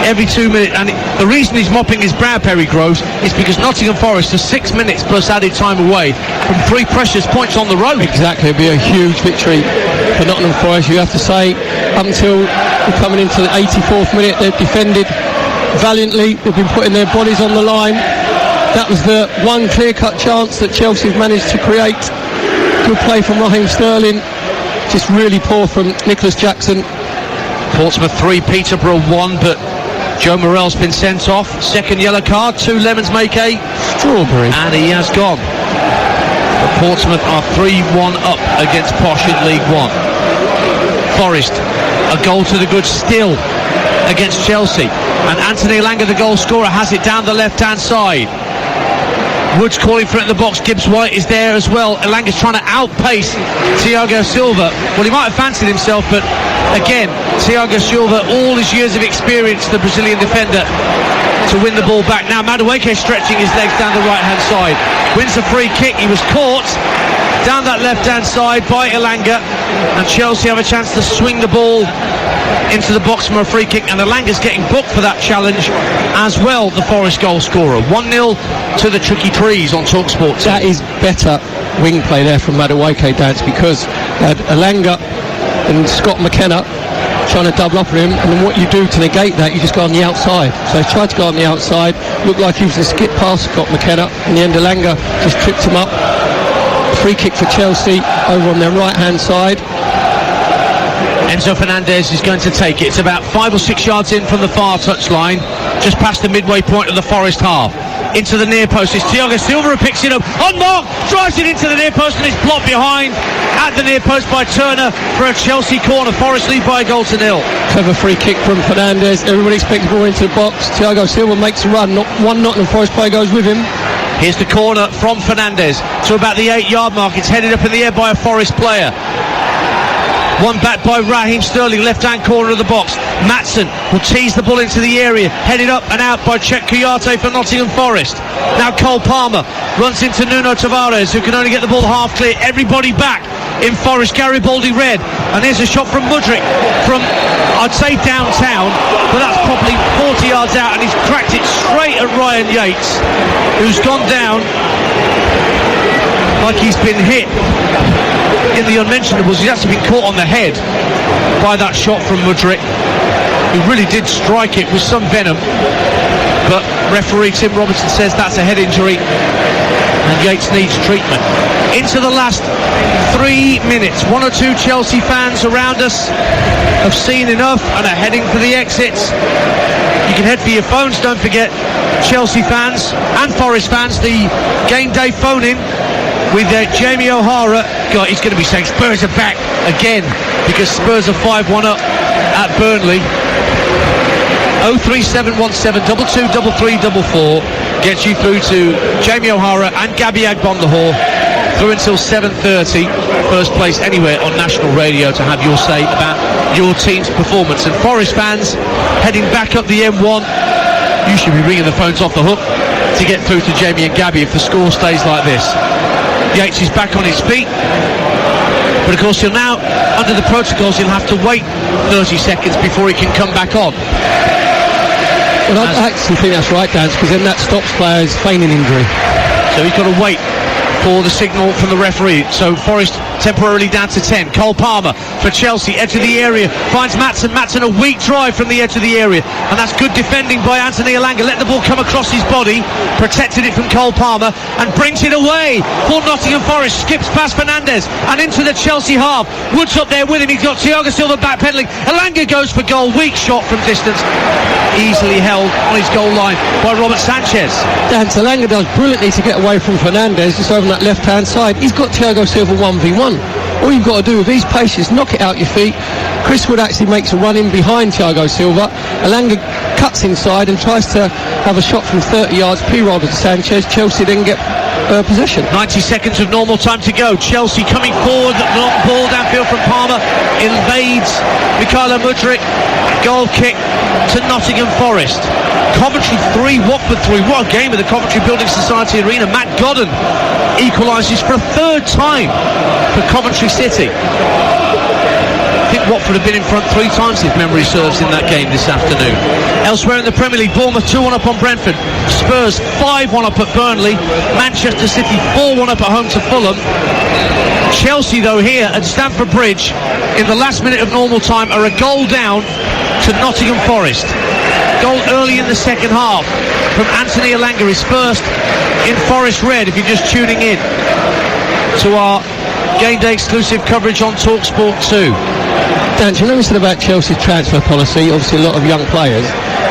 every 2 minutes, and the reason he's mopping his brow, Perry Groves, is because Nottingham Forest are 6 minutes plus added time away from 3 precious points on the road. Exactly, it'll be a huge victory for Nottingham Forest. You have to say, up until we're coming into the 84th minute, they've defended valiantly. They've been putting their bodies on the line. That was the one clear-cut chance that Chelsea have managed to create. Good play from Raheem Sterling, just really poor from Nicholas Jackson. Portsmouth 3, Peterborough 1, but Joe Morell's been sent off. Second yellow card, 2 lemons make a strawberry, and he has gone. But Portsmouth are 3-1 up against Posh in League One. Forest, a goal to the good still against Chelsea, and Anthony Elanga, the goal scorer, has it down the left-hand side. Woods calling for it in the box. Gibbs White is there as well. Elanga's trying to outpace Thiago Silva. Well, he might have fancied himself, but again, Thiago Silva, all his years of experience, the Brazilian defender, to win the ball back. Now Madueke stretching his legs down the right-hand side. Wins the free kick. He was caught down that left-hand side by Elanga, and Chelsea have a chance to swing the ball into the box from a free kick, and Elanga's getting booked for that challenge as well, the Forest goal scorer. 1-0 to the Tricky Trees on TalkSport. That is better wing play there from Madueke, Dance, because they had Elanga and Scott McKenna trying to double up on him, and then what you do to negate that, you just go on the outside. So he tried to go on the outside, looked like he was going to skip past Scott McKenna. In the end, Elanga just tripped him up. Free kick for Chelsea over on their right-hand side. Enzo Fernandez is going to take it. It's about 5 or 6 yards in from the far touchline, just past the midway point of the Forest half. Into the near post. It's Thiago Silva who picks it up. On mark, drives it into the near post, and it's blocked behind at the near post by Turner for a Chelsea corner. Forest lead by a goal to 0. Clever free kick from Fernandez. Everybody expects the ball into the box. Thiago Silva makes a run. One Nottingham Forest player goes with him. Here's the corner from Fernandez to about the 8-yard mark. It's headed up in the air by a Forest player. One back by Raheem Sterling, left-hand corner of the box. Matson will tease the ball into the area, headed up and out by Chet Kouyaté for Nottingham Forest. Now Cole Palmer runs into Nuno Tavares, who can only get the ball half clear. Everybody back in Forest. Garibaldi red, and there's a shot from Mudryk from, I'd say, downtown, but that's probably 40 yards out, and he's cracked it straight at Ryan Yates, who's gone down like he's been hit in the unmentionables. He's actually been caught on the head by that shot from Mudryk, who really did strike it with some venom, but referee Tim Robertson says that's a head injury and Yates needs treatment. Into the last 3 minutes. 1 or 2 Chelsea fans around us have seen enough and are heading for the exits. You can head for your phones, don't forget, Chelsea fans and Forest fans, the game day phone in with Jamie O'Hara. God, he's going to be saying Spurs are back again, because Spurs are 5-1 up at Burnley. 03717 223344 gets you through to Jamie O'Hara and Gabby Agbonlahor through until 7:30. First place anywhere on national radio to have your say about your team's performance. And Forest fans heading back up the M1, you should be ringing the phones off the hook to get through to Jamie and Gabby if the score stays like this. Yates is back on his feet, but of course he'll now, under the protocols, he'll have to wait 30 seconds before he can come back on. Well, I actually think that's right, Dan, because then that stops players feigning injury. So he's got to wait for the signal from the referee. So Forest temporarily down to 10. Cole Palmer for Chelsea, edge of the area, finds Maatsen. Maatsen, a weak drive from the edge of the area, and that's good defending by Anthony Elanga. Let the ball come across his body, protected it from Cole Palmer, and brings it away for Nottingham Forest. Skips past Fernandes and into the Chelsea half. Wood's up there with him. He's got Thiago Silva backpedaling. Elanga goes for goal. Weak shot from distance, easily held on his goal line by Robert Sanchez. Dan, Elanga does brilliantly to get away from Fernandes, just over on that left-hand side. He's got Thiago Silva 1v1. All you've got to do with these paces, knock it out your feet. Chris Wood actually makes a run in behind Thiago Silva. Elanga cuts inside and tries to have a shot from 30 yards, P-roll to Sanchez. Chelsea then get possession. 90 seconds of normal time to go. Chelsea coming forward, long ball downfield from Palmer, invades Mykhailo Mudryk. Goal kick to Nottingham Forest. Coventry 3, Watford 3. What a game at the Coventry Building Society Arena. Matt Godden equalises for a third time for Coventry City. I think Watford have been in front 3 times, if memory serves, in that game this afternoon. Elsewhere in the Premier League, Bournemouth 2-1 up on Brentford. Spurs 5-1 up at Burnley. Manchester City 4-1 up at home to Fulham. Chelsea, though, here at Stamford Bridge, in the last minute of normal time, are a goal down to Nottingham Forest. Goal early in the second half from Anthony Elanga, his first in Forest Red, if you're just tuning in to our game day exclusive coverage on TalkSport 2. Dan, you know we said about Chelsea's transfer policy, obviously a lot of young players.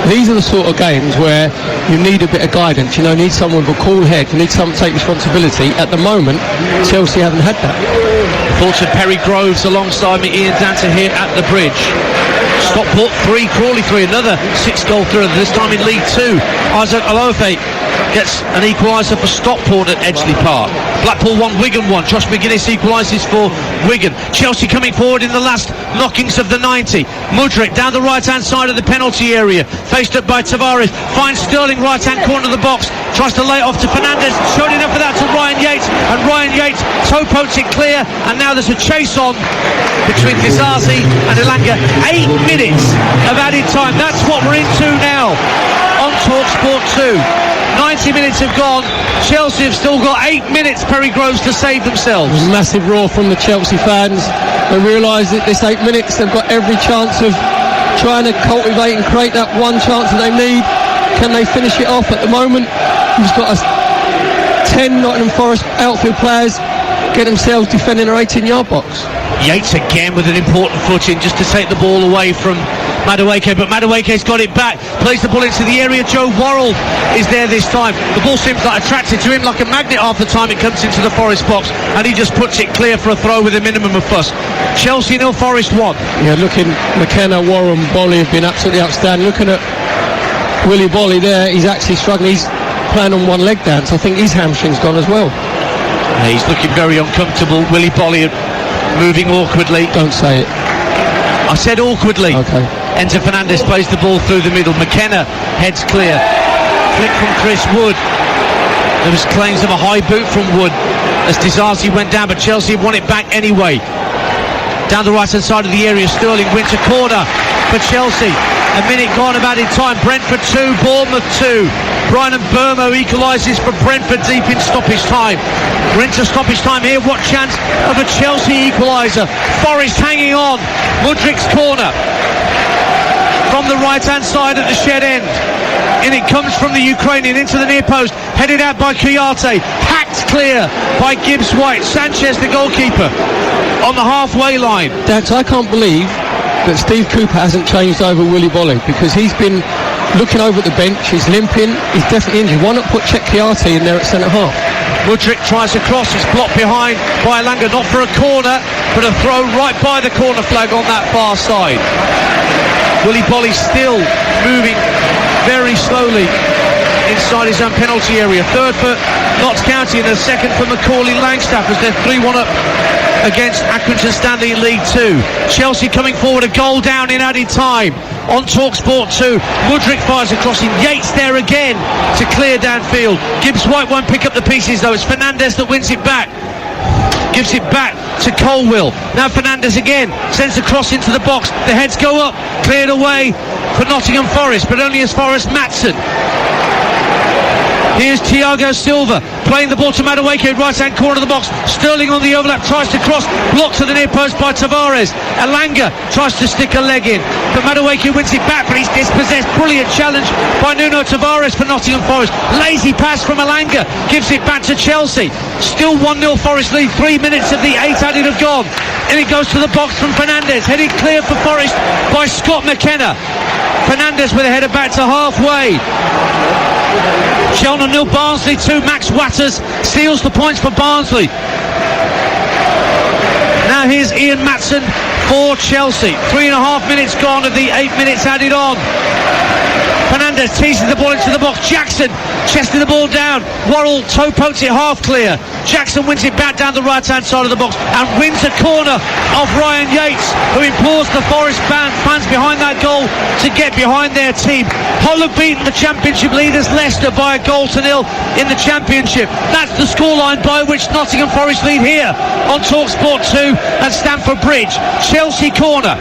These are the sort of games where you need a bit of guidance, you need someone with a cool head, you need someone to take responsibility. At the moment, Chelsea haven't had that. Thoughts of Perry Groves alongside me, Ian Danter here at the bridge. Stockport 3, Crawley 3, another 6-goal thriller, this time in League 2. Isaac Alofe gets an equaliser for Stockport at Edgeley Park. Blackpool 1, Wigan 1. Josh McGuinness equalises for Wigan. Chelsea coming forward in the last knockings of the 90. Mudryk down the right-hand side of the penalty area, faced up by Tavares, finds Sterling right-hand corner of the box, tries to lay it off to Fernandes, showed enough of that to Ryan Yates, and Ryan Yates toe-pokes it clear, and now there's a chase on between Disasi and Elanga. 8 minutes of added time, that's what we're into now on TalkSport 2. 90 minutes have gone. Chelsea have still got 8 minutes, Perry Groves, to save themselves. Massive roar from the Chelsea fans. They realise that this 8 minutes, they've got every chance of trying to cultivate and create that one chance that they need. Can they finish it off? At the moment, you've got 10 Nottingham Forest outfield players get themselves defending their 18-yard box. Yates again with an important foot in just to take the ball away from Madueke, but Madueke's got it back, plays the ball into the area. Joe Worrell is there this time. The ball seems like attracted to him like a magnet half the time it comes into the Forest box, and he just puts it clear for a throw with a minimum of fuss. Chelsea 0, Forest 1. Yeah, looking, McKenna, Worrell and Bolly have been absolutely outstanding. Looking at Willie Bolly there, he's actually struggling. He's playing on one leg dance. I think his hamstring's gone as well. Yeah, he's looking very uncomfortable. Willie Bolly moving awkwardly. Don't say it. I said awkwardly. Okay. Enzo Fernandez plays the ball through the middle. McKenna heads clear. Flick from Chris Wood. There was claims of a high boot from Wood as Disasi went down, but Chelsea have won it back anyway. Down the right-hand side of the area, Sterling wins a corner for Chelsea. A minute gone of added time. Brentford 2, Bournemouth 2. Brian Burmo equalises for Brentford deep in stoppage time. We're into stoppage time here. What chance of a Chelsea equaliser? Forest hanging on. Mudryk's corner from the right-hand side at the shed end. And it comes from the Ukrainian into the near post. Headed out by Kuyate. Hacked clear by Gibbs White. Sanchez, the goalkeeper, on the halfway line. Dad, I can't believe that Steve Cooper hasn't changed over Willie Bolly, because he's been looking over at the bench, he's limping, he's definitely injured. Why not put Czech Kuyate in there at centre half? Mudryk tries to cross, he's blocked behind by Elanga, not for a corner, but a throw right by the corner flag on that far side. Willie Bolly still moving very slowly inside his own penalty area. Third for Notts County and a second for Macaulay Langstaff as they're 3-1 up against Accrington Stanley in League 2. Chelsea coming forward, a goal down in added time on TalkSport 2. Mudryk fires across him. Yates there again to clear downfield. Gibbs White won't pick up the pieces though. It's Fernandes that wins it back. Gives it back to Colwill. Now Fernandes again sends the cross into the box. The heads go up, cleared away for Nottingham Forest, but only as far as Maatsen. Here's Thiago Silva, Playing the ball to Madueke, right-hand corner of the box. Sterling on the overlap, tries to cross, blocked to the near post by Tavares. Elanga tries to stick a leg in, but Madueke wins it back, but he's dispossessed. Brilliant challenge by Nuno Tavares for Nottingham Forest. Lazy pass from Elanga, gives it back to Chelsea. Still 1-0 Forest lead, 3 minutes of the 8 added have gone. And it goes to the box from Fernandes, headed clear for Forest by Scott McKenna. Fernandes with a header back to halfway. Cheltenham 0, Barnsley 2. Max Watters seals the points for Barnsley. Now here's Ian Maatsen for Chelsea. 3.5 minutes gone of the 8 minutes added on. Fernandes teases the ball into the box. Jackson chesting the ball down. Worrell toe pokes it half clear. Jackson wins it back down the right hand side of the box and wins a corner off Ryan Yates, who implores the Forest fans behind that goal to get behind their team. Hull have beaten the Championship leaders Leicester by 1-0 in the Championship. That's the scoreline by which Nottingham Forest lead here on TalkSport 2 at Stamford Bridge. Chelsea corner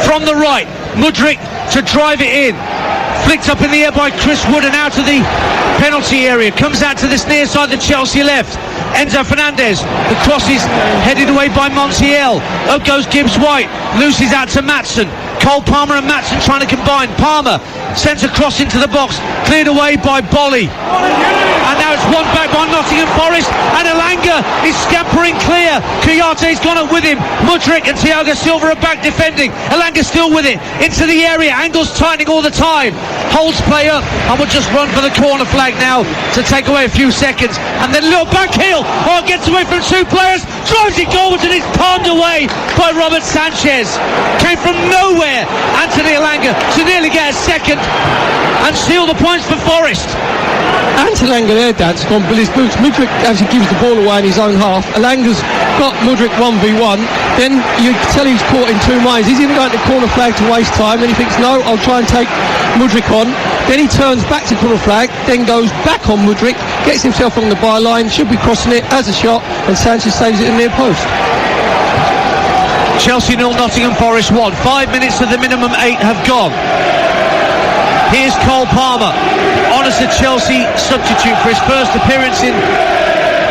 from the right. Mudryk to drive it in. Flicked up in the air by Chris Wood and out of the penalty area. Comes out to this near side, the Chelsea left. Enzo Fernandez. The cross is headed away by Montiel. Up goes Gibbs White. Looses out to Maatsen. Cole Palmer and Maatsen trying to combine. Palmer sends a cross into the box. Cleared away by Bolly. And now it's won back by Nottingham Forest. And Elanga is scampering clear. Kuyate's gone up with him. Mudryk and Thiago Silva are back defending. Elanga still with it. Into the area. Angles tightening all the time. Holds play up. And will just run for the corner flag now to take away a few seconds. And then a little back heel. Oh, gets away from two players. Drives it goalwards and it's palmed away by Robert Sanchez. Came from nowhere. Anthony Elanga to nearly get a second and seal the points for Forest. Anthony Elanga there, Dad's gone Billy's boots. Mudryk actually gives the ball away in his own half. Elanga's got Mudryk 1v1. Then you can tell he's caught in two minds. He's either going to corner flag to waste time, and he thinks, no, I'll try and take Mudryk on. Then he turns back to corner flag, then goes back on Mudryk, gets himself on the byline, should be crossing it as a shot, and Sanchez saves it in near post. Chelsea 0, Nottingham Forest 1. 5 minutes of the minimum 8 have gone. Here's Cole Palmer, on as a Chelsea substitute for his first appearance in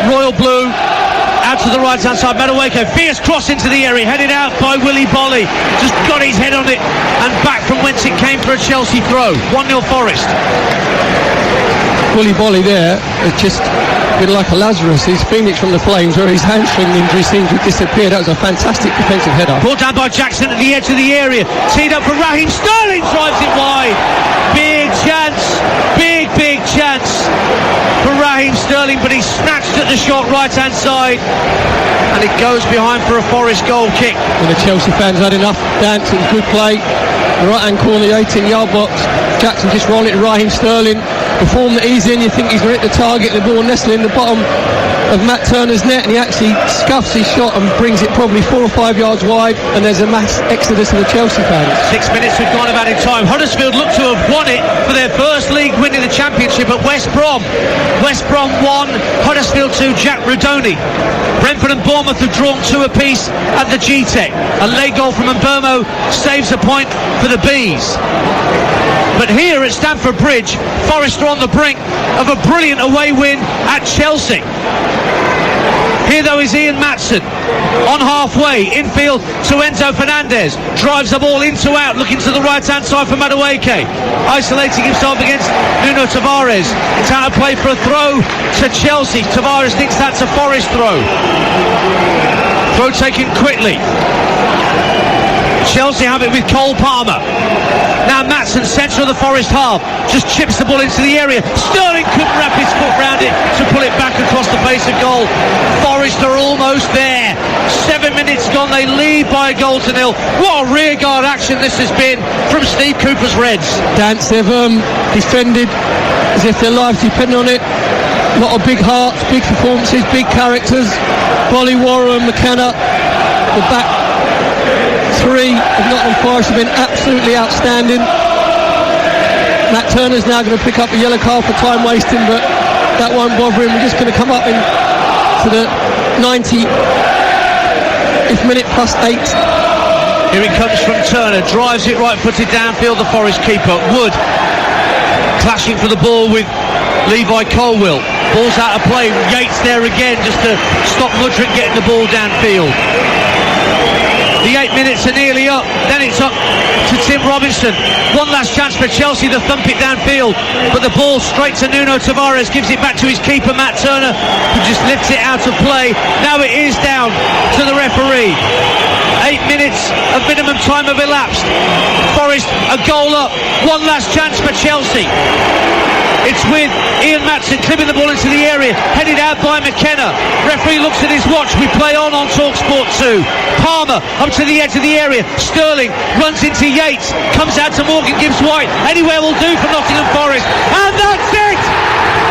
Royal Blue. Out to the right hand side, Madueke, fierce cross into the area, headed out by Willy Bolly. Just got his head on it and back from whence it came for a Chelsea throw. 1-0 Forest. Willy Bolly there has just been like a Lazarus. He's Phoenix from the flames, where his hamstring injury seems to have disappeared. That was a fantastic defensive header. Brought down by Jackson at the edge of the area. Teed up for Raheem Sterling, drives it wide. Big chance, big chance for Raheem Sterling, but he snatched at the shot right hand side and it goes behind for a Forest goal kick. And the Chelsea fans had enough. Dancing, good play. The right hand corner, the 18-yard box. Jackson just rolled it to Raheem Sterling. The form that he's in, you think he's going to hit the target. The ball nestling in the bottom of Matt Turner's net, and he actually scuffs his shot and brings it probably 4 or 5 yards wide, and there's a mass exodus of the Chelsea fans. 6 minutes have gone of added time. Huddersfield look to have won it for their first league win in the Championship at West Brom. West Brom 1, Huddersfield 2, Jack Rudoni. Brentford and Bournemouth have drawn 2 apiece at the G-Tech. A late goal from Mbermo saves a point for the Bees. But here at Stamford Bridge, Forest are on the brink of a brilliant away win at Chelsea. Here though is Ian Maatsen on halfway, infield to Enzo Fernandez, drives the ball into out, looking to the right hand side for Madueke, isolating himself against Nuno Tavares. It's out of play for a throw to Chelsea. Tavares thinks that's a Forest throw. Throw taken quickly. Chelsea have it with Cole Palmer. Now Maatsen, centre of the Forest half, just chips the ball into the area. Sterling couldn't wrap his foot round it to pull it back across the face of goal. Forest are almost there. 7 minutes gone, they lead by 1-0. What a rearguard action this has been from Steve Cooper's Reds. Dance, they've defended as if their lives depend on it. A lot of big hearts, big performances, big characters. Bolly, Warren, McKenna, the back three of Nottingham Forest have been absolutely outstanding. Matt Turner's now going to pick up a yellow card for time wasting, but that won't bother him. We're just going to come up to the 90th minute plus 8. Here it comes from Turner, drives it right footed downfield, the Forest keeper Wood clashing for the ball with Levi Colwill. Ball's out of play. Yates there again just to stop Mudryk getting the ball downfield. The 8 minutes are nearly up. Then it's up to Tim Robinson. One last chance for Chelsea to thump it downfield. But the ball straight to Nuno Tavares. Gives it back to his keeper, Matt Turner, who just lifts it out of play. Now it is down to the referee. 8 minutes of minimum time have elapsed. Forest a goal up. One last chance for Chelsea. It's with Ian Matson clipping the ball into the area, headed out by McKenna. Referee looks at his watch. We play on TalkSport 2. Palmer up to the edge of the area. Sterling runs into Yates, comes out to Morgan Gibbs-White. Anywhere will do for Nottingham Forest. And that's it!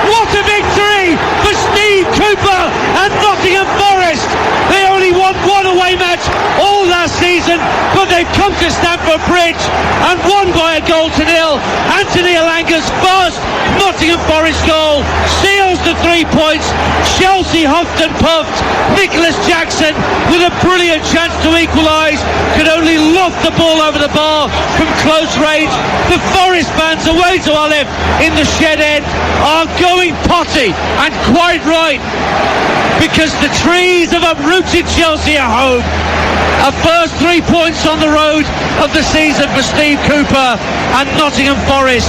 What a victory for Steve Cooper and Nottingham Forest! They only won one away match all last season, but they've come to Stamford Bridge and won by a goal to nil. Anthony Elanga's first Nottingham Forest goal seals the 3 points. Chelsea huffed and puffed. Nicholas Jackson, with a brilliant chance to equalise, could only loft the ball over the bar from close range. The Forest fans away to our left in the shed end are going potty, and quite right, because the trees have uprooted Chelsea at home. A first 3 points on the road of the season for Steve Cooper and Nottingham Forest.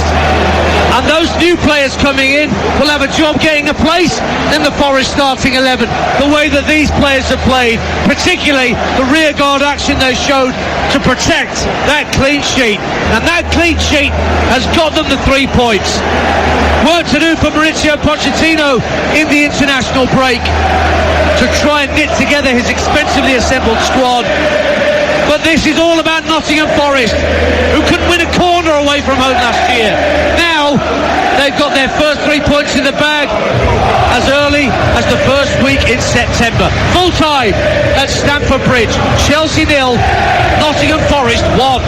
And those new players coming in will have a job getting a place in the Forest starting 11. The way that these players have played, particularly the rearguard action they showed to protect that clean sheet. And that clean sheet has got them the 3 points. Work to do for Mauricio Pochettino in the international break to try and knit together his expensively assembled squad. But this is all about Nottingham Forest, who couldn't win a corner away from home last year. Now they've got their first 3 points in the bag as early as the first week in September. Full time at Stamford Bridge. Chelsea 0, Nottingham Forest 1.